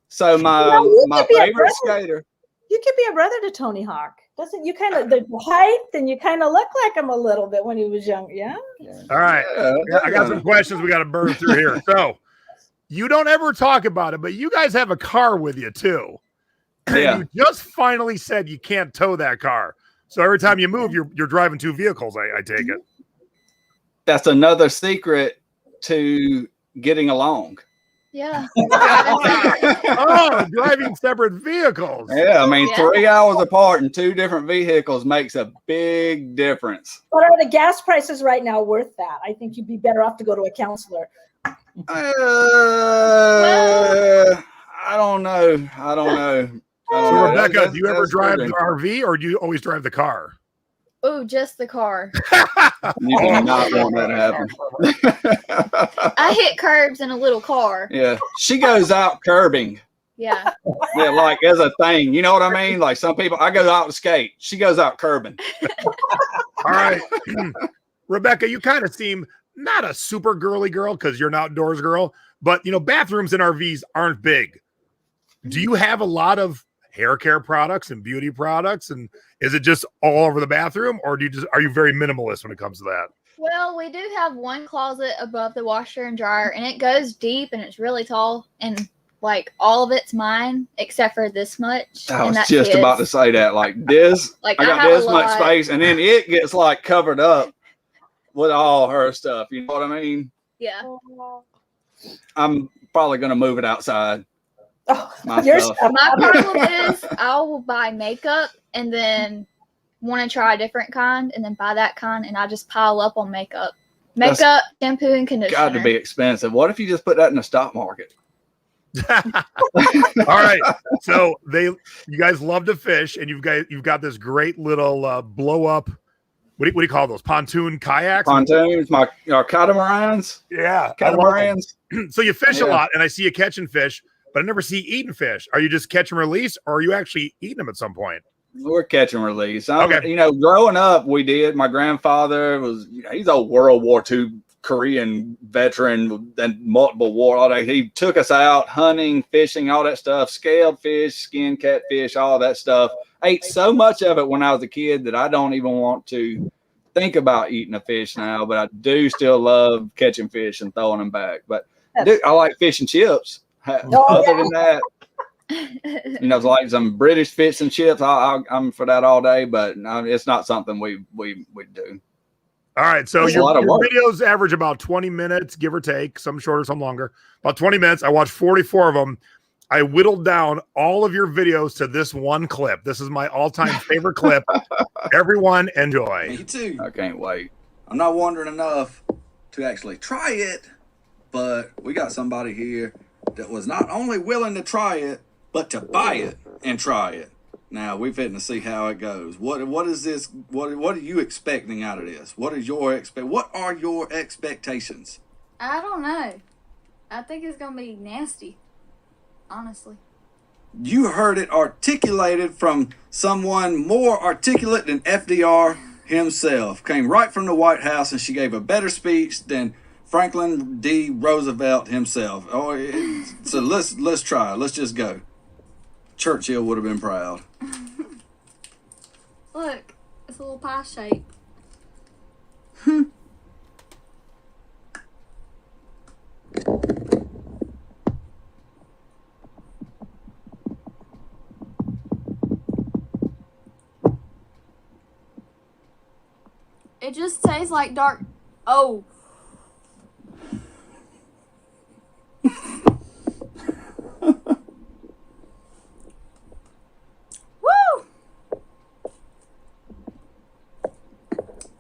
So my favorite skater. You could be a brother to Tony Hawk. Doesn't you kind of the height and you kind of look like him a little bit when he was young? Yeah. All right. I got some questions we got to burn through here. So you don't ever talk about it, but you guys have a car with you too. Yeah. You just finally said you can't tow that car. So every time you move, you're driving two vehicles, I take it. That's another secret to getting along. Yeah. Oh, driving separate vehicles. Yeah, I mean, Yeah. 3 hours apart in 2 different vehicles makes a big difference. But are the gas prices right now worth that? I think you'd be better off to go to a counselor. I don't know. So, Rebecca, do you ever that's drive the triggering. RV or do you always drive the car? Oh, just the car. You do not want that to happen. I hit curbs in a little car. Yeah, she goes out curbing. Yeah. Yeah, like as a thing. You know what I mean? Like some people, I go out to skate. She goes out curbing. All right. Rebecca, you kind of seem not a super girly girl because you're an outdoors girl, but bathrooms in RVs aren't big. Do you have a lot of hair care products and beauty products? And is it just all over the bathroom, or are you very minimalist when it comes to that? Well, we do have one closet above the washer and dryer, and it goes deep and it's really tall, and like all of it's mine except for this much. I was that's just his. about to say that. Like this, Like I got have this a much lot. space, and then it gets like covered up with all her stuff. You know what I mean? Yeah. I'm probably gonna move it outside. Oh, My your stuff. stuff. My problem is I will buy makeup and then want to try a different kind and then buy that kind, and I just pile up on makeup. That's Makeup, shampoo, and conditioner. Got to be expensive. What if you just put that in the stock market? All right. So you guys love to fish, and you've got this great little blow up. What do you call those? Pontoon kayaks? Pontoons, our catamarans. Yeah. Catamarans. So you fish a Yeah. lot, and I see you catching fish, but I never see you eating fish. Are you just catch and release, or are you actually eating them at some point? We're catch and release. Okay. Growing up, we did. My grandfather was, he's a World War II Korean veteran and multiple war. All that. He took us out hunting, fishing, all that stuff, scaled fish, skinned catfish, all that stuff. Ate so much of it when I was a kid that I don't even want to think about eating a fish now, but I do still love catching fish and throwing them back. But I like fish and chips. Other than that, like some British fish and chips, I'm for that all day, but it's not something we do. All right, so That's your a lot of work. videos average about 20 minutes, give or take, some shorter, some longer. About 20 minutes. I watched 44 of them. I whittled down all of your videos to this one clip. This is my all-time favorite clip. Everyone enjoy. Me too. I can't wait. I'm not wondering enough to actually try it, but we got somebody here that was not only willing to try it, but to buy it and try it. Now we're fitting to see how it goes. What is this? What are you expecting out of this? What are your expectations? I don't know. I think it's gonna be nasty. Honestly. You heard it articulated from someone more articulate than FDR himself. Came right from the White House, and she gave a better speech than Franklin D. Roosevelt himself. So let's try. Let's just go. Churchill would have been proud. Look, it's a little pie shape. It just tastes like dark. Oh. Woo!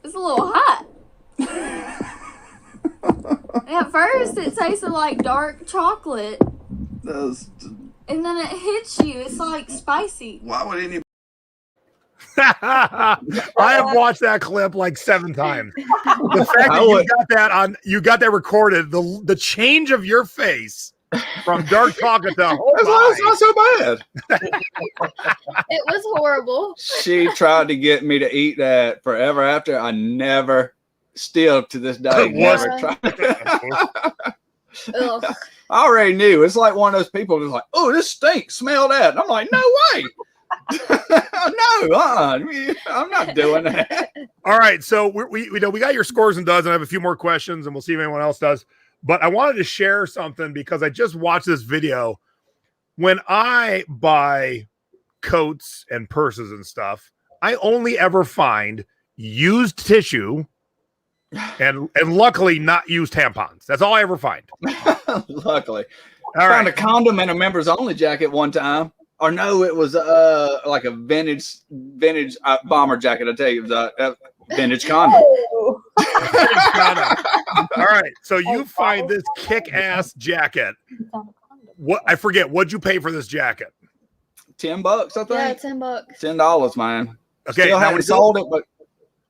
It's a little hot. At first, it tasted like dark chocolate, and then it hits you. It's like spicy. Why would anybody? I have watched that clip like 7 times. The fact that you got that recorded, the change of your face from dark chocolate to It's not so bad. It was horrible. She tried to get me to eat that forever after. I never, still to this day, never tried. Ugh. I already knew. It's like one of those people who's like, "Oh, this stinks. Smell that." And I'm like, "No way." No, I'm not doing that. All right, so we got your scores and duds, and I have a few more questions, and we'll see if anyone else does. But I wanted to share something because I just watched this video. When I buy coats and purses and stuff, I only ever find used tissue and luckily not used tampons. That's all I ever find. Luckily. Found a condom in a members only jacket one time. Or no, it was like a vintage bomber jacket. I tell you, it was a vintage condom. Oh. All right, so you find this kick-ass jacket. What I forget, what'd you pay for this jacket? $10, I think. Yeah, $10. $10, man. Okay, Still haven't sold it,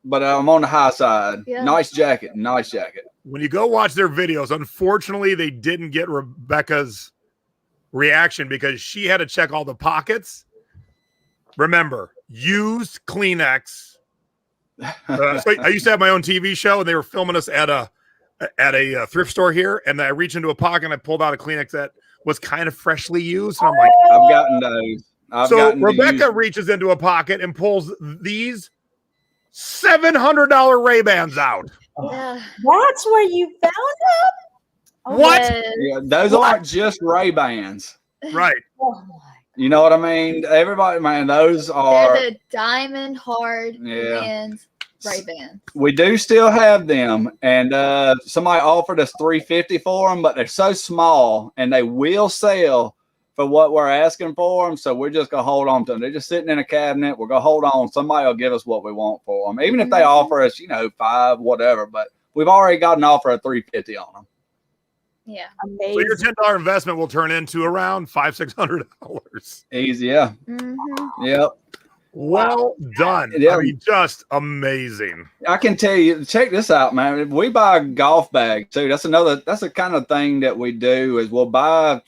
but I'm on the high side. Yeah. Nice jacket. When you go watch their videos, unfortunately, they didn't get Rebecca's reaction because she had to check all the pockets. Remember, used Kleenex. So I used to have my own TV show, and they were filming us at a thrift store here, and I reached into a pocket and I pulled out a Kleenex that was kind of freshly used, and I'm like, I've gotten those. so Rebecca reaches into a pocket and pulls these $700 Ray-Bans out. Yeah. That's where you found them? What? Yeah, those aren't just Ray-Bans. Right. Oh my. You know what I mean? Everybody, man, those are. They're the diamond hard Vans, Ray-Bans. We do still have them, and somebody offered us $350 for them, but they're so small, and they will sell for what we're asking for them. So we're just gonna hold on to them. They're just sitting in a cabinet. We're gonna hold on. Somebody will give us what we want for them, even if they offer us, $5, whatever. But we've already got an offer of $350 on them. Yeah. Amazing. So your $10 investment will turn into around $500-$600. Easy, yeah. Mm-hmm. Yep. Well done. Yeah. I mean, just amazing. I can tell you, check this out, man. We buy golf bags too. That's the kind of thing that we do is we'll buy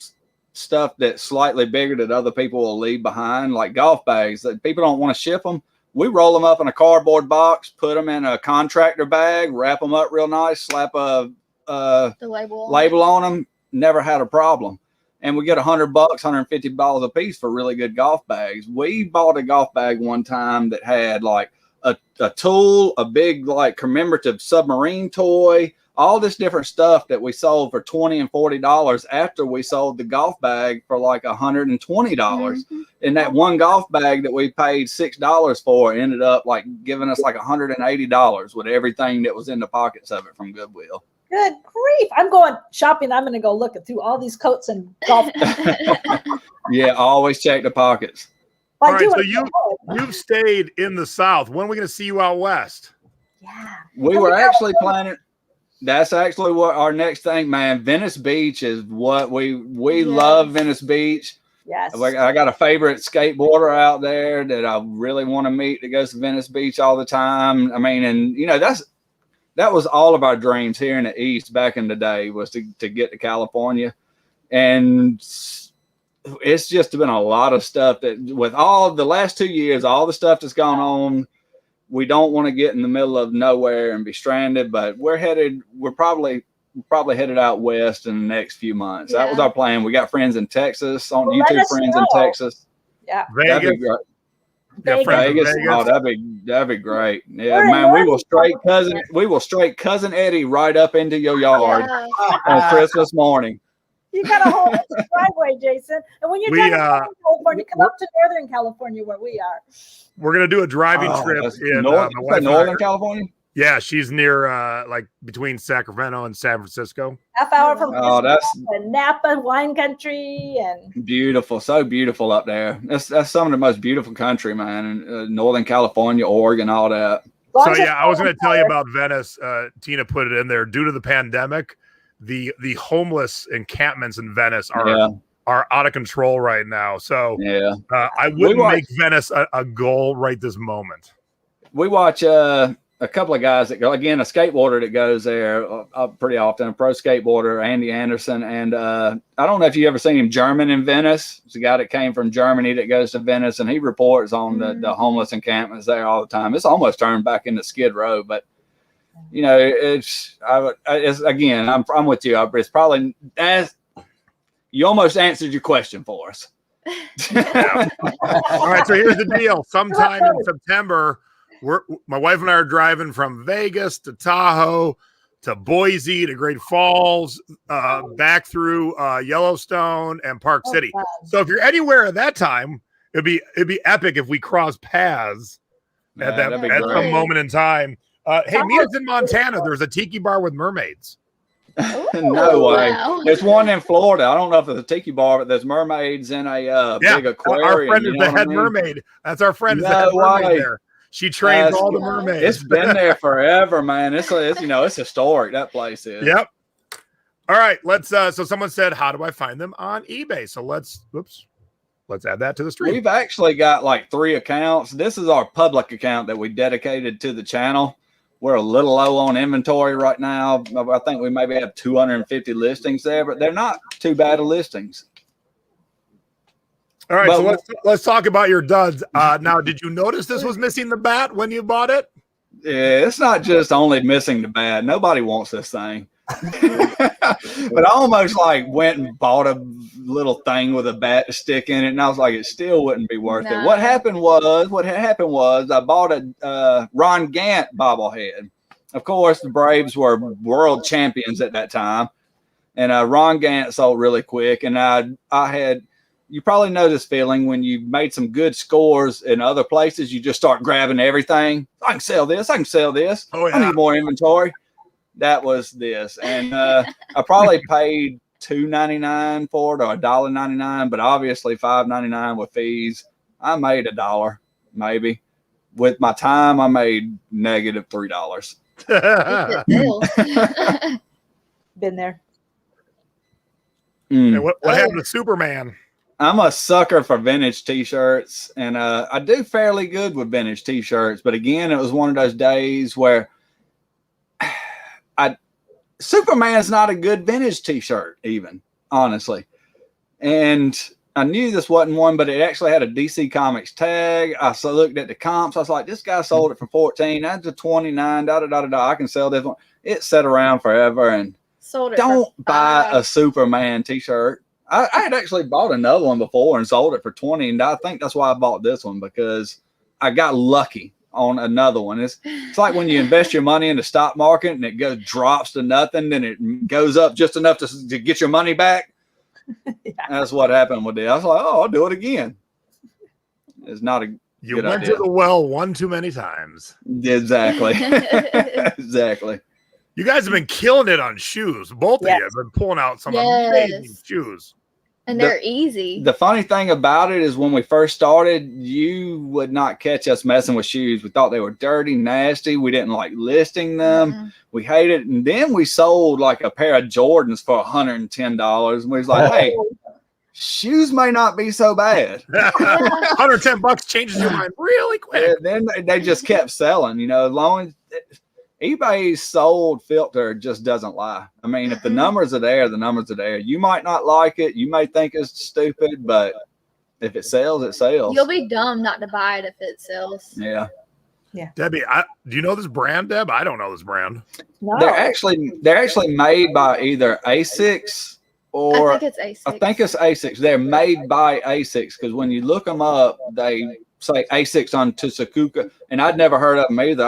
stuff that's slightly bigger that other people will leave behind, like golf bags that people don't want to ship them. We roll them up in a cardboard box, put them in a contractor bag, wrap them up real nice, slap the label on them. Never had a problem. And we get $100, $150 a piece for really good golf bags. We bought a golf bag one time that had like a tool, a big like commemorative submarine toy, all this different stuff that we sold for $20 and $40 after we sold the golf bag for like $120. Mm-hmm. And that one golf bag that we paid $6 for ended up like giving us like $180 with everything that was in the pockets of it from Goodwill. Good grief. I'm going shopping. I'm going to go look through all these coats and golf. Yeah, always check the pockets. All right, so you've stayed in the South. When are we going to see you out West? Yeah. We were actually planning. That's actually what our next thing, man. Venice Beach is what we love. Venice Beach. Yes. I got a favorite skateboarder out there that I really want to meet that goes to Venice Beach all the time. I mean, and that was all of our dreams here in the East back in the day was to get to California. And it's just been a lot of stuff that with all of the last 2 years, all the stuff that's gone on, we don't want to get in the middle of nowhere and be stranded, but we're probably headed out West in the next few months. Yeah. That was our plan. We got friends in Texas, YouTube friends in Texas. Yeah. That'd be great. Vegas. Oh, that'd be great. Yeah, We're man. We will straight cousin Eddie right up into your yard on Christmas morning. You got a whole driveway, Jason. And when you're done in California, come up to Northern California where we are. We're gonna do a driving trip in Northern California. Yeah, she's near like between Sacramento and San Francisco. Half hour from that's Napa wine country and beautiful, so beautiful up there. That's some of the most beautiful country, man. Northern California, Oregon, all that. So yeah, I was going to tell you about Venice. Tina put it in there. Due to the pandemic, the homeless encampments in Venice are out of control right now. So I wouldn't make Venice a goal right this moment. We watch a couple of guys that go, again, a skateboarder that goes there pretty often, a pro skateboarder, Andy Anderson. And I don't know if you ever seen him, German in Venice. It's a guy that came from Germany that goes to Venice, and he reports on the homeless encampments there all the time. It's almost turned back into Skid Row, but it's again, I'm with you. It's probably you almost answered your question for us. All right, so here's the deal. Sometime in September, my wife and I are driving from Vegas to Tahoe to Boise to Great Falls, back through Yellowstone and Park City. Wow. So if you're anywhere at that time, it'd be epic if we cross paths at some moment in time. Hey, meet us in Montana. There's a tiki bar with mermaids. No way. Wow. There's one in Florida. I don't know if it's a tiki bar, but there's mermaids in a big aquarium. Our friend is you know the head I mean? mermaid. That's our friend is the No head mermaid way. there. She trains That's all the good. mermaids. It's been there forever, man. It's you know, it's historic. That place is. Yep. All right, let's so someone said, how do I find them on eBay? So let's add that to the stream. We've actually got like 3 accounts. This is our public account that we dedicated to the channel. We're a little low on inventory right now. I think we maybe have 250 listings there, but they're not too bad of listings. All right, But so let's talk about your duds. Now, did you notice this was missing the bat when you bought it? Yeah, it's not just only missing the bat. Nobody wants this thing. But I almost like went and bought a little thing with a bat to stick in it, and I was like, it still wouldn't be worth it. What happened was I bought a Ron Gant bobblehead. Of course, the Braves were world champions at that time, and Ron Gant sold really quick. And I had, you probably know this feeling when you made some good scores in other places, you just start grabbing everything. I can sell this. I can sell this. Oh, yeah. I need more inventory. That was this, and I probably paid $2.99 for it or $1.99, but obviously $5.99 with fees. I made $1 maybe. With my time, I made negative $3. Been there. Hey, what happened to Superman? I'm a sucker for vintage t-shirts, and I do fairly good with vintage t-shirts. But again, it was one of those days where Superman's not a good vintage t-shirt, even, honestly. And I knew this wasn't one, but it actually had a DC Comics tag. I looked at the comps. I was like, this guy sold it for 14. That's a 29. I can sell this one. It sat around forever. And Sold it. Don't buy a Superman t-shirt. I had actually bought another one before and sold it for 20. And I think that's why I bought this one, because I got lucky on another one. It's like when you invest your money in the stock market and it drops to nothing, then it goes up just enough to get your money back. Yeah. That's what happened with it. I was like, oh, I'll do it again. It's not a you good went idea. to the well one too many times. Exactly. Exactly. You guys have been killing it on shoes. Both of you have been pulling out some amazing shoes. And they're easy. The funny thing about it is when we first started, you would not catch us messing with shoes. We thought they were dirty, nasty. We didn't like listing them. Mm-hmm. We hated it. And then we sold like a pair of Jordans for $110. And we was like, hey, shoes may not be so bad. $110 changes your mind really quick. And then they just kept selling, you know, long eBay's sold filter just doesn't lie. I mean, if the numbers are there, the numbers are there. You might not like it. You may think it's stupid, but if it sells, it sells. You'll be dumb not to buy it if it sells. Yeah. Yeah. Debbie, do you know this brand, Deb? I don't know this brand. No. They're actually made by either Asics or I think it's Asics. I think it's Asics. They're made by Asics because when you look them up, they say Asics on Tsukuka, and I'd never heard of them either.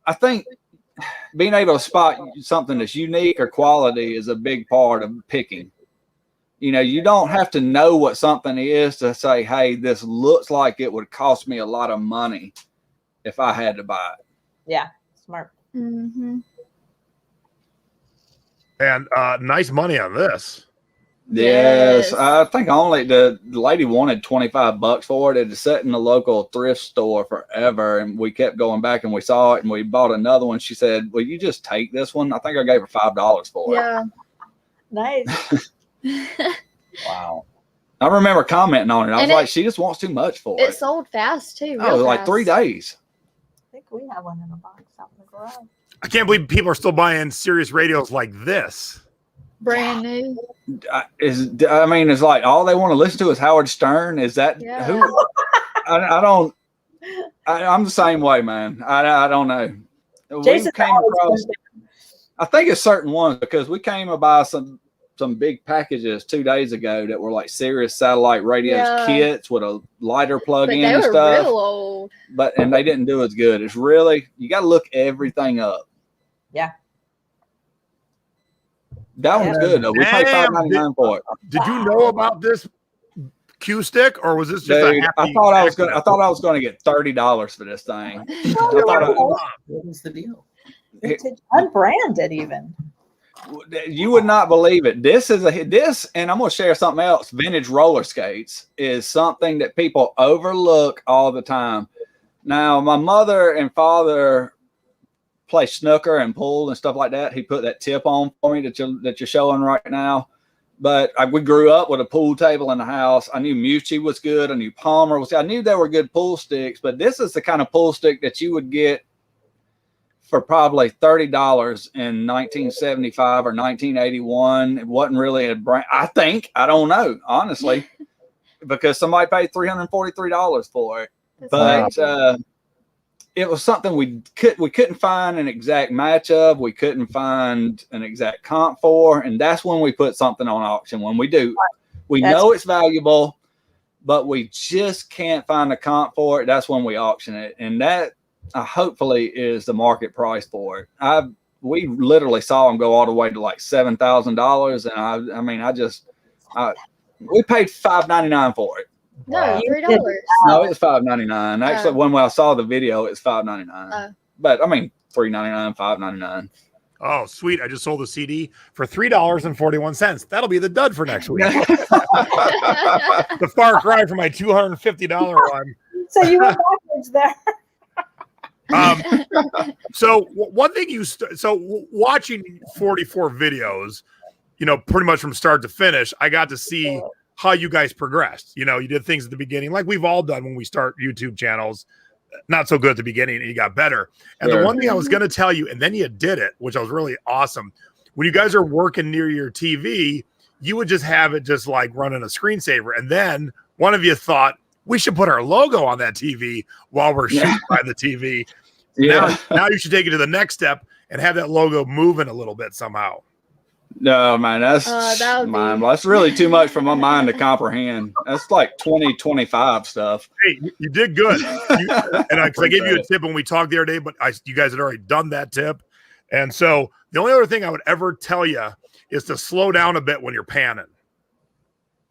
I think being able to spot something that's unique or quality is a big part of picking. You know, you don't have to know what something is to say, hey, this looks like it would cost me a lot of money if I had to buy it. Yeah, smart. Mm-hmm. And nice money on this. Yes, I think only the lady wanted $25 for it. It had sat in the local thrift store forever, and we kept going back and we saw it and we bought another one. She said, will you just take this one? I think I gave her $5 for it. Yeah. Nice. Wow. I remember commenting on it. I was like, she just wants too much for it. It sold fast too. Oh, like 3 days. I think we have one in a box out in the garage. I can't believe people are still buying serious radios like this. Brand new. It's like all they want to listen to is Howard Stern. Is that who? I'm the same way, man. I don't know. Jason came across, I think it's certain ones because we came by some big packages 2 days ago that were like Sirius satellite radios kits with a lighter plug-in and stuff. They were real old. And they didn't do as good. It's really, you got to look everything up. Yeah. That one's good though. We paid $5.99 for it. Did you know about this Q stick, or was this just Dude, a happy I thought I was going to get $30 for this thing. What was the deal? Vintage, unbranded even. You would not believe it. This, and I'm going to share something else. Vintage roller skates is something that people overlook all the time. Now, my mother and father play snooker and pool and stuff like that. He put that tip on for me that you're showing right now. But we grew up with a pool table in the house. I knew Mucci was good. I knew Palmer was good. I knew there were good pool sticks, but this is the kind of pool stick that you would get for probably $30 in 1975 or 1981. It wasn't really a brand. I don't know, honestly, because somebody paid $343 for it. But it was something we couldn't find an exact match of. We couldn't find an exact comp for, and that's when we put something on auction. When we do, we know it's valuable, but we just can't find a comp for it. That's when we auction it, and that hopefully is the market price for it. We literally saw them go all the way to like $7,000, and we paid $5.99 for it. No, $3. No, it's $5.99. Actually, when I saw the video, it's $5.99. But I mean, $3.99, $5.99. Oh, sweet! I just sold a CD for $3.41. That'll be the dud for next week. The far cry from my $250 one. So you went backwards there. So one thing watching 44 videos, pretty much from start to finish, I got to see how you guys progressed. You did things at the beginning, like we've all done when we start YouTube channels, not so good at the beginning, and you got better. And the one thing I was going to tell you, and then you did it, which was really awesome. When you guys are working near your TV, you would just have it just like running a screensaver. And then one of you thought, we should put our logo on that TV while we're shooting by the TV. Yeah. Now you should take it to the next step and have that logo moving a little bit somehow. No, man, that's really too much for my mind to comprehend. That's like 2025 stuff. Hey, you did good. And I gave you a tip when we talked the other day, but you guys had already done that tip. And so the only other thing I would ever tell you is to slow down a bit when you're panning.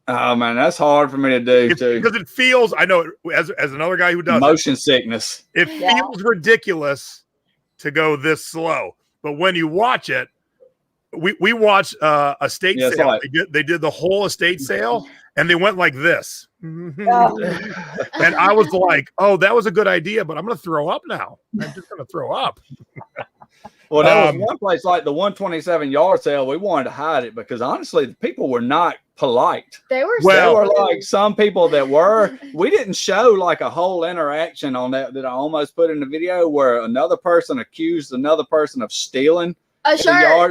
Oh man, that's hard for me to do too. Because it feels, I know as another guy who does motion sickness. It feels ridiculous to go this slow. But when you watch it, we watched estate sale. Right. They did the whole estate sale and they went like this. And I was like, oh, that was a good idea, but I'm gonna throw up now. I'm just gonna throw up. Well, there was one place like the 127 yard sale. We wanted to hide it because honestly, the people were not polite. They were like some people that were. We didn't show like a whole interaction on that I almost put in the video where another person accused another person of stealing a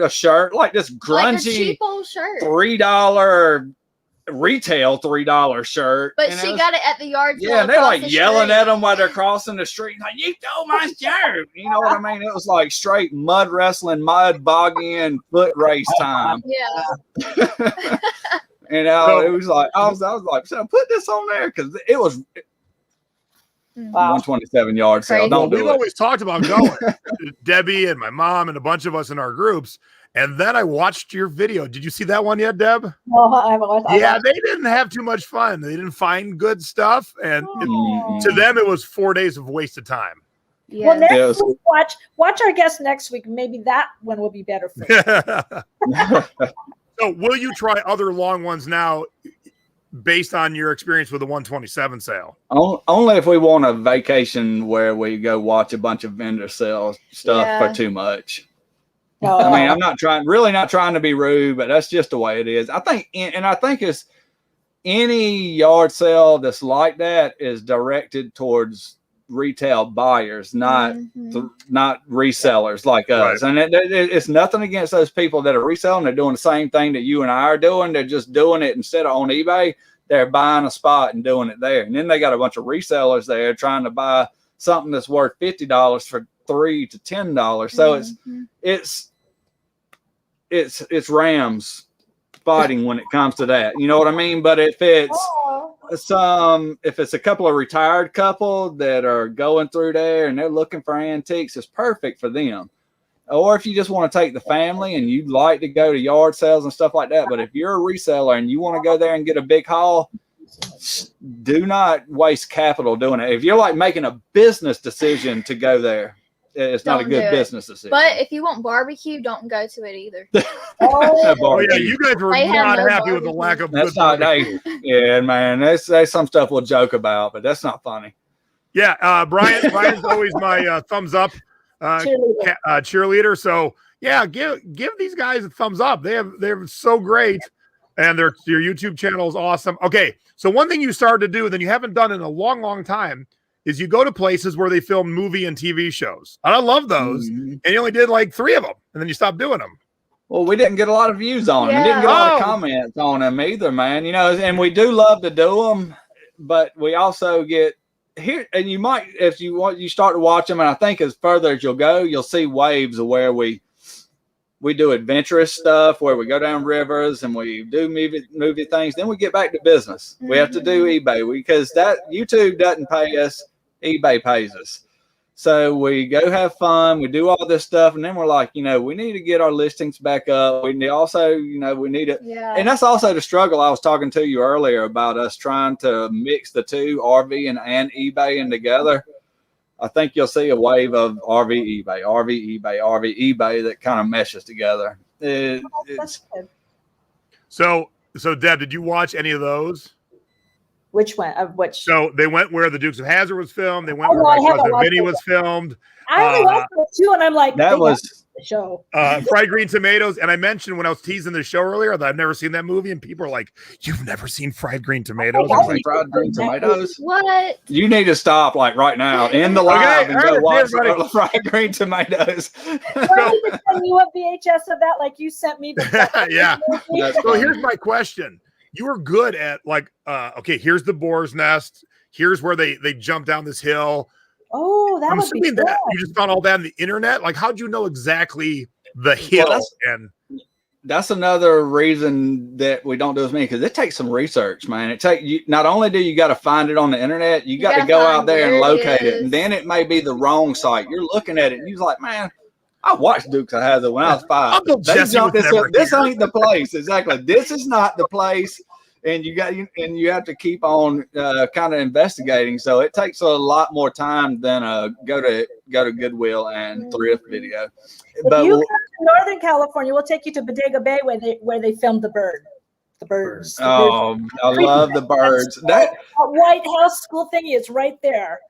shirt, like this grungy, like a cheap old shirt, $3 retail $3 shirt. But she got it at the yard sale. Yeah, and they're like yelling at them while they're crossing the street, like, you stole my shirt. You know what I mean? It was like straight mud wrestling, mud bogging, and foot race time. Yeah. It was like I was like, should I put this on there? Because it was 127 yard sale. Don't do it. We've always talked about going. Debbie and my mom and a bunch of us in our groups. And then I watched your video. Did you see that one yet, Deb? No, I haven't watched. Yeah, they didn't have too much fun. They didn't find good stuff. And to them, it was 4 days of wasted time. Yeah. Well, next week, watch our guest next week. Maybe that one will be better for you. So will you try other long ones now based on your experience with the 127 sale? Only if we want a vacation where we go watch a bunch of vendor sell stuff for too much. I mean, I'm not trying to be rude, but that's just the way it is. I think it's any yard sale that's like that is directed towards retail buyers, not resellers like us. Right. And it's nothing against those people that are reselling. They're doing the same thing that you and I are doing. They're just doing it instead of on eBay. They're buying a spot and doing it there. And then they got a bunch of resellers there trying to buy something that's worth $50 for $3 to $10. So it's Rams fighting when it comes to that. You know what I mean? But if it's a couple of retired couple that are going through there and they're looking for antiques, it's perfect for them. Or if you just want to take the family and you'd like to go to yard sales and stuff like that. But if you're a reseller and you want to go there and get a big haul, do not waste capital doing it. If you're like making a business decision to go there, it's not a good business decision. But if you want barbecue, don't go to it either. Oh yeah, you guys were not happy with the lack of that's good not barbecue. Yeah, man, that's some stuff we'll joke about, but that's not funny. Yeah, Brian's always my thumbs up cheerleader. So yeah, give these guys a thumbs up. They're so great, and your YouTube channel is awesome. Okay, so one thing you started to do, then you haven't done in a long time, is you go to places where they film movie and TV shows. And I love those. And you only did like 3 of them, and then you stopped doing them. Well, we didn't get a lot of views on them. We didn't get a lot of comments on them either, man. You know, and we do love to do them, but we also get here. And you might, if you start to watch them, and I think as further as you'll go, you'll see waves of where we do adventurous stuff, where we go down rivers and we do movie things. Then we get back to business. We have to do eBay because that YouTube doesn't pay us. eBay pays us. So we go have fun, we do all this stuff, and then we're like, we need to get our listings back up. We need also, we need it. Yeah. And that's also the struggle I was talking to you earlier about us trying to mix the two, RVing and eBaying together. I think you'll see a wave of RV eBay that kind of meshes together. That's good. So Deb, did you watch any of those? Which one? Of which? So they went where the Dukes of Hazzard was filmed. They went where my cousin Vinny was filmed. I only watched it too, and I'm like, that was the show. Fried Green Tomatoes. And I mentioned when I was teasing the show earlier that I've never seen that movie, and people are like, "You've never seen Fried Green Tomatoes?" I'm like, Fried Green Tomatoes. What? You need to stop right now in the live and go watch Fried Green Tomatoes. Well, you can send you a VHS of that, like you sent me. Yeah. So here's my question. You were good at okay, here's the boar's nest. Here's where they jump down this hill. Oh, that would be cool. That you just found all that on the internet. Like, how'd you know exactly the hill? Well, that's another reason that we don't do as many, because it takes some research, man. Not only do you got to find it on the internet, you got to go out there and locate it. And then it may be the wrong site. You're looking at it and you're like, man, I watched Dukes of Hazzard when I was 5. This ain't the place. Exactly. This is not the place. And you have to keep on kind of investigating. So it takes a lot more time than go to Goodwill and Thrift video. But you come to Northern California, we'll take you to Bodega Bay where they filmed the birds. I love the birds. That White House school thingy is right there.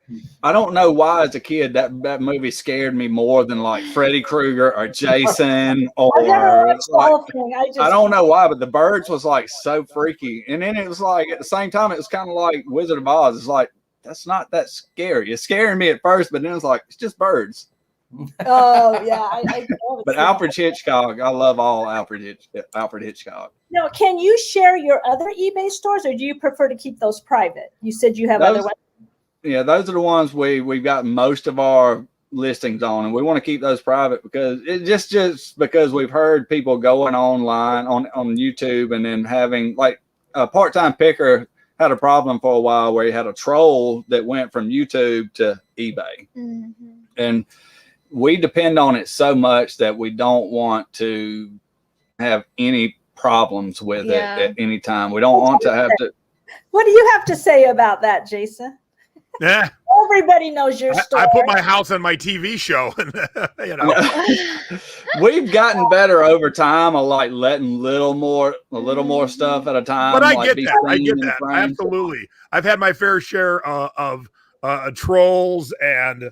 I don't know why as a kid that movie scared me more than like Freddy Krueger or Jason or I never watched the whole thing. I don't know why, but the birds was like so freaky. And then it was like at the same time it was kind of like Wizard of Oz. It's like that's not that scary. It's scaring me at first, but then it's like it's just birds. Oh yeah, but Alfred Hitchcock, I love all Alfred Hitchcock. Now, can you share your other eBay stores, or do you prefer to keep those private? You said you have other ones. Yeah, those are the ones we've got most of our listings on, and we want to keep those private because it just because we've heard people going online on YouTube and then having like a part-time picker had a problem for a while where he had a troll that went from YouTube to eBay, and we depend on it so much that we don't want to have any problems with it at any time. We don't want to have to. What do you have to say about that, Jason? Yeah. Everybody knows your story. I put my house on my TV show. We've gotten better over time. I like letting a little more stuff at a time. But I get that. Absolutely. I've had my fair share of trolls and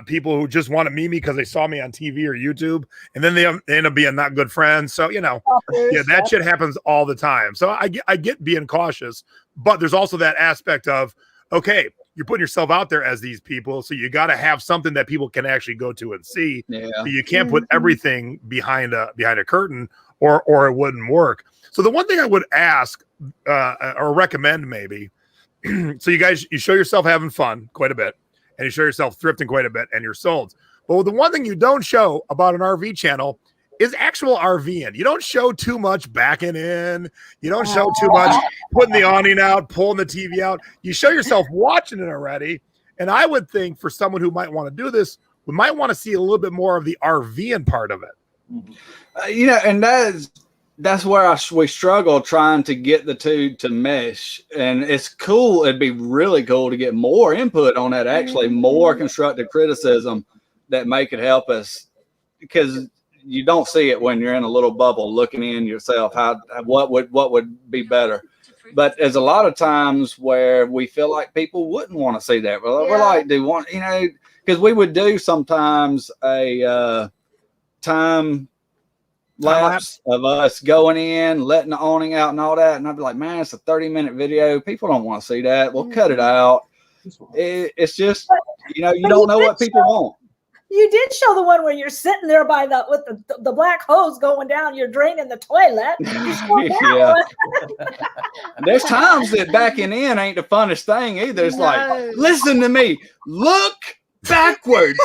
people who just want to meet me because they saw me on TV or YouTube, and then they end up being not good friends. So, that shit happens all the time. So I get being cautious, but there's also that aspect of, okay, you're putting yourself out there as these people. So you got to have something that people can actually go to and see. Yeah. So you can't put everything behind a curtain or it wouldn't work. So the one thing I would ask or recommend maybe, so you show yourself having fun quite a bit. And you show yourself thrifting quite a bit, and you're sold. But the one thing you don't show about an RV channel is actual RVing. You don't show too much backing in. You don't show too much putting the awning out, pulling the TV out. You show yourself watching it already. And I would think for someone who might want to do this, we might want to see a little bit more of the RVing part of it. And that's where we struggle trying to get the two to mesh. And it's cool. It'd be really cool to get more input on that, actually more constructive criticism that make it help us, because you don't see it when you're in a little bubble looking in yourself, what would be better. But there's a lot of times where we feel like people wouldn't want to see that. We're like, they want, because we would do sometimes a time lapse of us going in, letting the awning out and all that. And I'd be like, man, it's a 30-minute video. People don't want to see that. We'll cut it out. It's just, you don't know what people want. You did show the one where you're sitting there by with the black hose going down, you're draining the toilet. Yeah. There's times that backing in ain't the funnest thing either. It's like, listen to me, look backwards.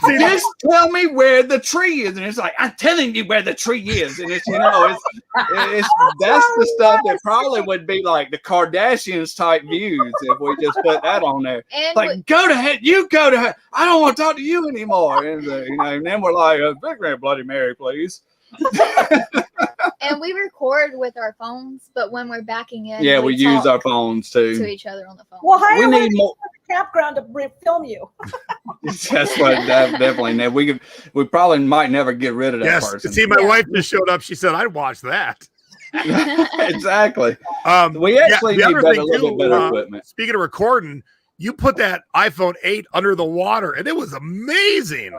Just tell me where the tree is. And it's like, I'm telling you where the tree is. And it's, that's the stuff that probably would be like the Kardashians type views if we just put that on there. And like, go to hell, you go to hell. I don't want to talk to you anymore. And, and then we're like, Big Red Bloody Mary, please. And we record with our phones, but when we're backing in, we use our phones too to each other on the phone. Well, we need more campground to film you. That's what definitely. We probably might never get rid of that person. See, my wife just showed up. She said, "I'd watch that." Exactly. We actually need a little bit better equipment. Speaking of recording, you put that iPhone 8 under the water, and it was amazing.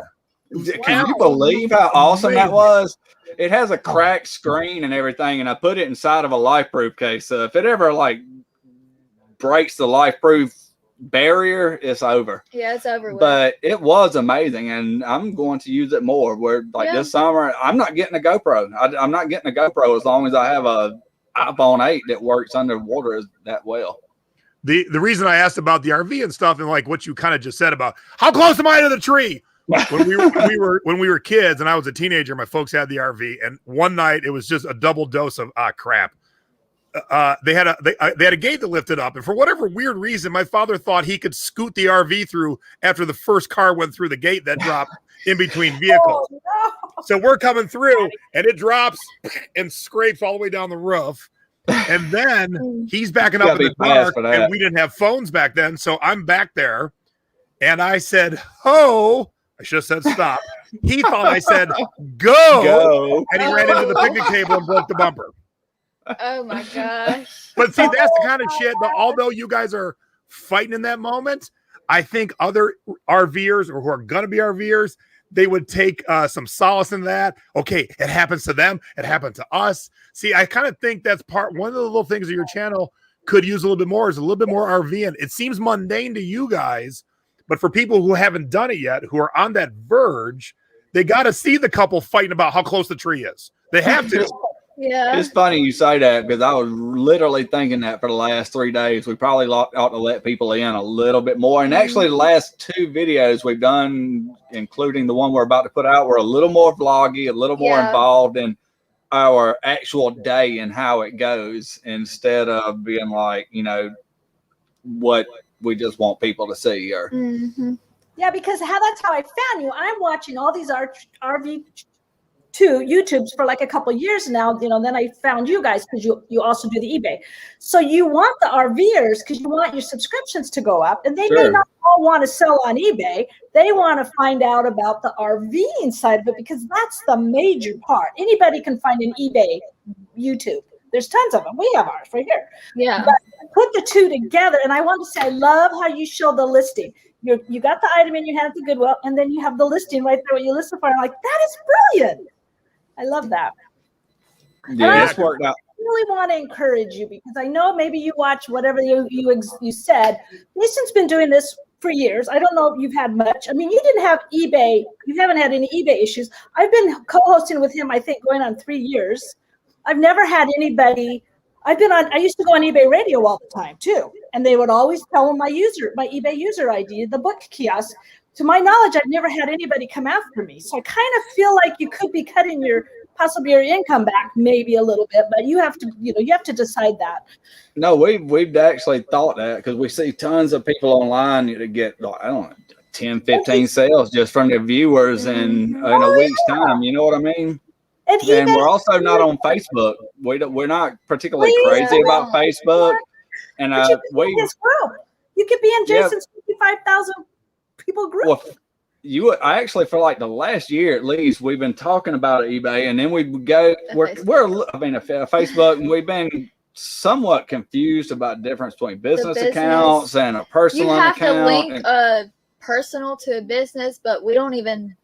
Can you believe how awesome that was? It has a cracked screen and everything, and I put it inside of a life-proof case. So if it ever breaks the life-proof barrier, it's over. Yeah, it's over. But it was amazing, and I'm going to use it more. This summer, I'm not getting a GoPro. I'm not getting a GoPro as long as I have a iPhone 8 that works underwater that well. The reason I asked about the RV and stuff, and like what you kind of just said about how close am I to the tree? when we were kids and I was a teenager, my folks had the RV, and one night it was just a double dose of crap. They had a gate that lifted up, and for whatever weird reason, my father thought he could scoot the RV through after the first car went through the gate that dropped in between vehicles. Oh, no. So we're coming through, and it drops and scrapes all the way down the roof. And then he's backing up in the dark, and we didn't have phones back then, so I'm back there, and I said, "Ho!" I should have said stop. He thought I said go, and he ran into the picnic table and broke the bumper. Oh my gosh. But see, that's the kind of shit that although you guys are fighting in that moment, I think other RVers or who are going to be RVers, they would take some solace in that. Okay, it happens to them. It happened to us. See, I kind of think that's one of the little things that your channel could use a little bit more is a little bit more RVing. It seems mundane to you guys, but for people who haven't done it yet, who are on that verge, they got to see the couple fighting about how close the tree is. They have to. Yeah. It's funny you say that because I was literally thinking that for the last 3 days. We probably ought to let people in a little bit more. And actually the last 2 videos we've done, including the one we're about to put out, were a little more vloggy, a little more involved in our actual day and how it goes instead of being like, what we just want people to see. Or Yeah, because that's how I found you. I'm watching all these RV YouTubes for like a couple of years now, then I found you guys because you also do the eBay. So you want the RVers because you want your subscriptions to go up, and they may not all want to sell on eBay. They want to find out about the RVing side of it because that's the major part. Anybody can find an eBay YouTube. There's tons of them. We have ours right here. Yeah. But put the two together, and I want to say I love how you show the listing. You got the item in your hand at the Goodwill, and then you have the listing right there what you listed for. I'm like, that is brilliant. I love that. Yeah, it's worked out. I really want to encourage you because I know maybe you watch whatever you said. Jason's been doing this for years. I don't know if you've had much. I mean, you didn't have eBay. You haven't had any eBay issues. I've been co-hosting with him, I think, going on 3 years. I've never had anybody. I used to go on eBay radio all the time too. And they would always tell them my eBay user ID, the book kiosk. To my knowledge, I've never had anybody come after me. So I kind of feel like you could be cutting possibly your income back maybe a little bit, but you have to decide that. No, we've actually thought that because we see tons of people online that get, 10, 15 sales just from their viewers in a week's time. You know what I mean? And we're also not on Facebook. We're not particularly crazy about Facebook. And you could be in Jason's 55,000 people group. Well, I actually, for like the last year at least, we've been talking about eBay, and then we go, Facebook, and we've been somewhat confused about the difference between business accounts and a personal account. You have to link a personal to a business, but we don't even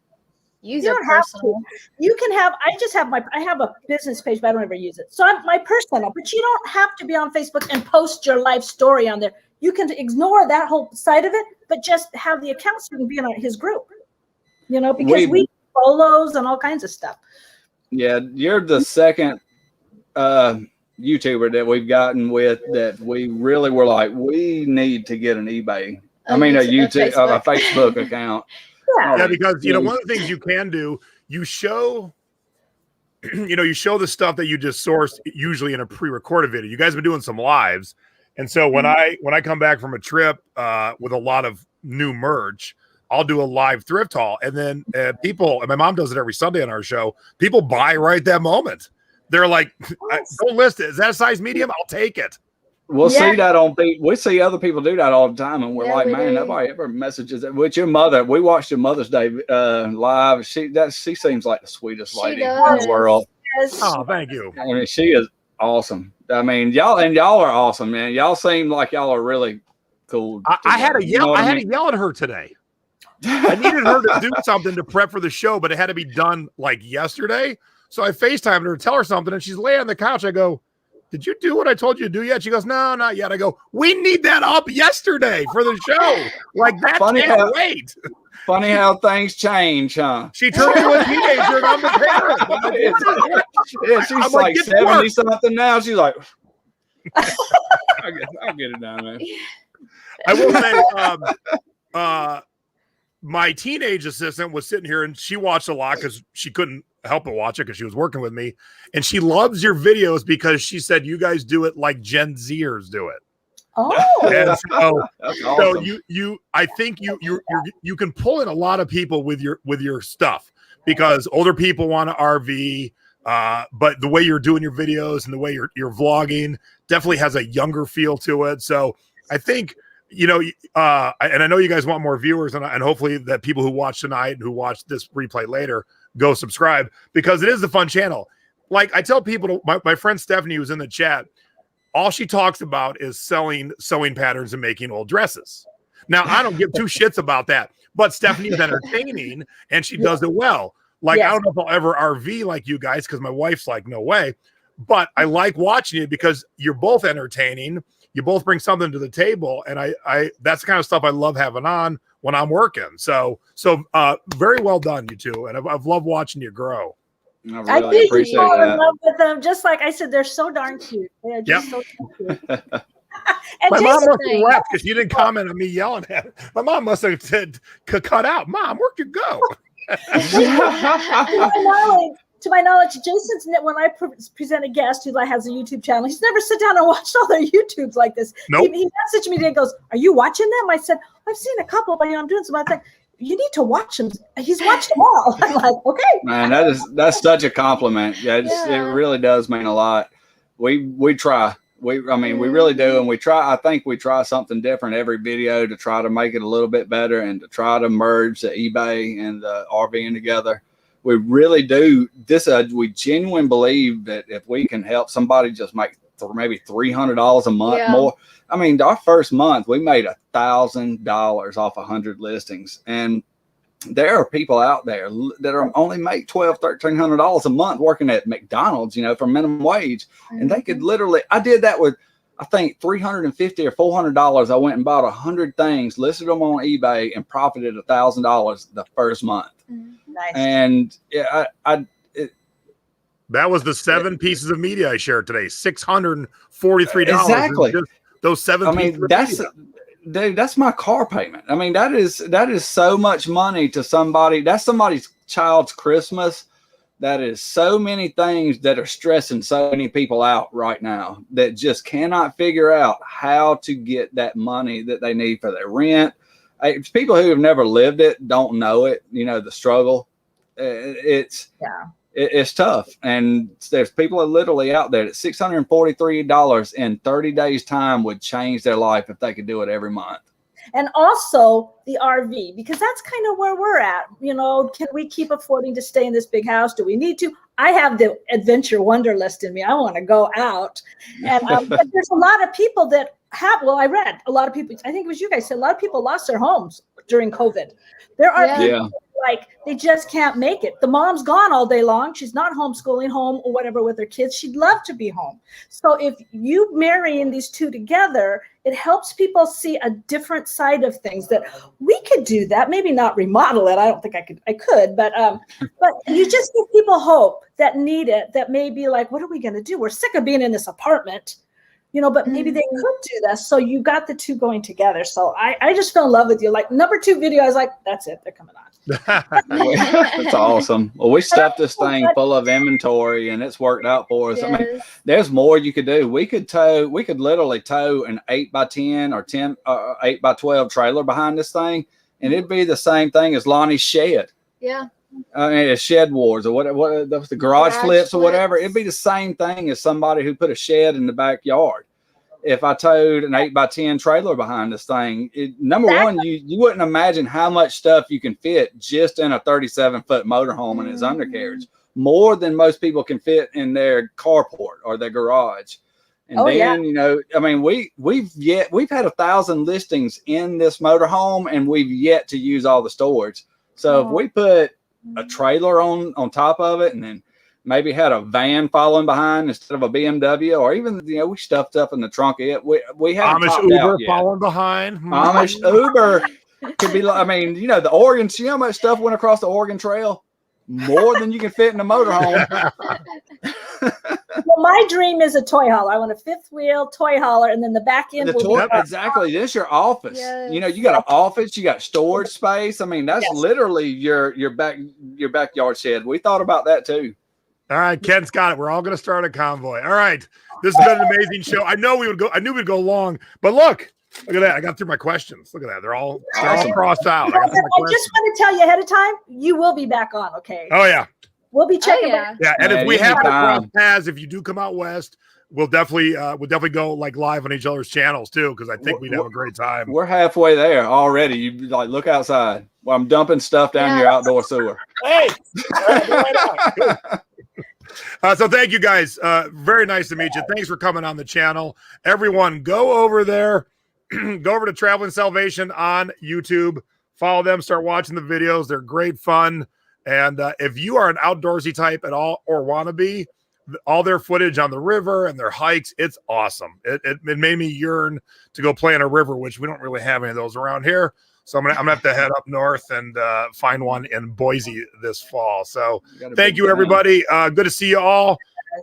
use a personal. You can have, I have a business page, but I don't ever use it. So I'm my personal, but you don't have to be on Facebook and post your life story on there. You can ignore that whole side of it, but just have the account so you can be in his group, because we follows and all kinds of stuff. Yeah, you're the second YouTuber that we've gotten with that we really were like, we need to get an eBay. A Facebook account. Yeah, because one of the things you can do, you show the stuff that you just sourced usually in a pre-recorded video. You guys have been doing some lives. And so when I come back from a trip with a lot of new merch, I'll do a live thrift haul, and then people, and my mom does it every Sunday on our show, people buy right that moment. They're like, don't list it. Is that a size medium? I'll take it. We'll see that we see other people do that all the time, and we're like, man, nobody ever messages it. With your mother, we watched your Mother's Day live. She seems like the sweetest lady in the world. Oh, thank you. I mean, she is awesome. I mean, y'all are awesome, man. Y'all seem like y'all are really cool. I had to yell at her today. I needed her to do something to prep for the show, but it had to be done like yesterday. So I FaceTimed her to tell her something, and she's laying on the couch. I go, did you do what I told you to do yet? She goes, no, not yet. I go, we need that up yesterday for the show. Like, that can't wait. Funny how things change, huh? She turned into a teenager, and I'm the parent. She's like 70-something now. She's like, I'll get it down, man. I will say, my teenage assistant was sitting here, and she watched a lot because she couldn't help but watch it because she was working with me. And she loves your videos because she said you guys do it like Gen Zers do it. Oh, and so, that's awesome. So I think you can pull in a lot of people with your stuff, because older people want to RV, but the way you're doing your videos and the way you're vlogging definitely has a younger feel to it. So I think, and I know you guys want more viewers, and hopefully that people who watch tonight and who watch this replay later go subscribe, because it is a fun channel. Like I tell people, my friend Stephanie, who's in the chat, all she talks about is selling sewing patterns and making old dresses. Now, I don't give two shits about that, but Stephanie's entertaining and she does it well. Like, I don't know if I'll ever RV like you guys, because my wife's like, no way. But I like watching it because you're both entertaining. You both bring something to the table. And I that's the kind of stuff I love having on when I'm working. So very well done, you two. And I've loved watching you grow. I really appreciate that. In love with them. Just like I said, they're so darn cute. They're just so cute. My mom must have left because you didn't comment on me yelling at her. My mom must have said, cut out. Mom, where'd you go? To my knowledge, Jason's, when I present a guest who has a YouTube channel, he's never sit down and watched all their YouTubes like this. Nope. He messaged me today and goes, are you watching them? I said, I've seen a couple, but I'm doing some other things. You need to watch them. He's watched them all. I'm like, okay. Man, that's such a compliment. Yeah, it really does mean a lot. We try. We really do, and we try. I think we try something different every video to try to make it a little bit better and to try to merge the eBay and the RVing together. We really do. We genuinely believe that if we can help somebody just make maybe $300 a month more. I mean, our first month we made $1,000 off 100 listings, and there are people out there that are only make $1,200, $1,300 a month working at McDonald's, for minimum wage, and they could literally. I did that with, I think, $350 or $400. I went and bought 100 things, listed them on eBay, and profited $1,000 the first month. Nice. And that was the 7 pieces of media I shared today. $643. Exactly. Those 7 pieces. That's my car payment. I mean, that is so much money to somebody. That's somebody's child's Christmas. That is so many things that are stressing so many people out right now that just cannot figure out how to get that money that they need for their rent. It's people who have never lived it, don't know it, the struggle. It's tough. And there's people literally out there that $643 in 30 days time would change their life if they could do it every month. And also the RV, because that's kind of where we're at. You know, can we keep affording to stay in this big house? Do we need to? I have the adventure wanderlust in me. I want to go out. And but there's a lot of people that have, well, I read a lot of people, I think it was you guys said, a lot of people lost their homes during COVID. There are people like they just can't make it. The mom's gone all day long. She's not homeschooling, home or whatever with her kids. She'd love to be home. So if you marrying these two together, it helps people see a different side of things that we could do that. Maybe not remodel it. I don't think I could, but you just give people hope that need it, that may be like, what are we going to do? We're sick of being in this apartment, you know, but maybe they could do this. So you got the two going together. So I just fell in love with you. Like number 2 video, I was like, that's it. They're coming on. That's awesome. Well, we stuffed this thing full of inventory and it's worked out for us. Yes. I mean, there's more you could do. We could literally tow an 8x10 or 8x12 trailer behind this thing, and it'd be the same thing as Lonnie's shed. Yeah. I mean, it's shed wars or what the garage flips or whatever. It'd be the same thing as somebody who put a shed in the backyard. If I towed an 8x10 trailer behind this thing, number one, you wouldn't imagine how much stuff you can fit just in a 37-foot motorhome and its undercarriage, more than most people can fit in their carport or their garage. And you know, I mean, we've had 1,000 listings in this motorhome, and we've yet to use all the storage. So if we put a trailer on top of it, and then maybe had a van following behind instead of a BMW, or even, you know, we stuffed up in the trunk of it. We haven't Amish Uber following behind. Amish Uber could be. I mean, you know, the Oregon. You know how much stuff went across the Oregon Trail? More than you can fit in a motorhome. Well, my dream is a toy hauler. I want a 5th wheel toy hauler, and then the back end. Exactly. This is your office. Yes. You know, you got an office. You got storage space. I mean, that's literally your backyard shed. We thought about that too. All right, Ken's got it. We're all going to start a convoy. All right, this has been an amazing show. I knew we'd go long, but look at that. I got through my questions. Look at that. They're all crossed out. I just want to tell you ahead of time, you will be back on. Okay. Oh yeah. We'll be checking. Yeah, and if we happen to cross paths, if you do come out west, we'll definitely go like live on each other's channels too, because I think we'd have a great time. We're halfway there already. You like look outside. Well, I'm dumping stuff down your outdoor sewer. Hey. So thank you guys. Very nice to meet you. Thanks for coming on the channel. Everyone, go over there. Go over to Traveling Sellvation on YouTube. Follow them. Start watching the videos. They're great fun. And if you are an outdoorsy type at all or want to be, all their footage on the river and their hikes, it's awesome. It made me yearn to go play in a river, which we don't really have any of those around here. So I'm gonna have to head up north and find one in Boise this fall. So thank you, everybody. Good to see you all.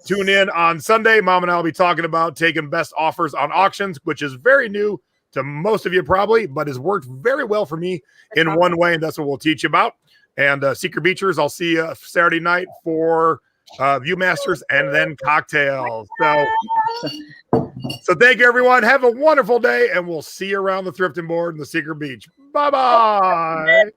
Tune in on Sunday. Mom and I will be talking about taking best offers on auctions, which is very new to most of you probably, but has worked very well for me in one way, and that's what we'll teach you about. And Secret Beachers, I'll see you Saturday night for Viewmasters and then cocktails. So thank you, everyone. Have a wonderful day, and we'll see you around the thrifting board and the Secret Beach. Bye-bye.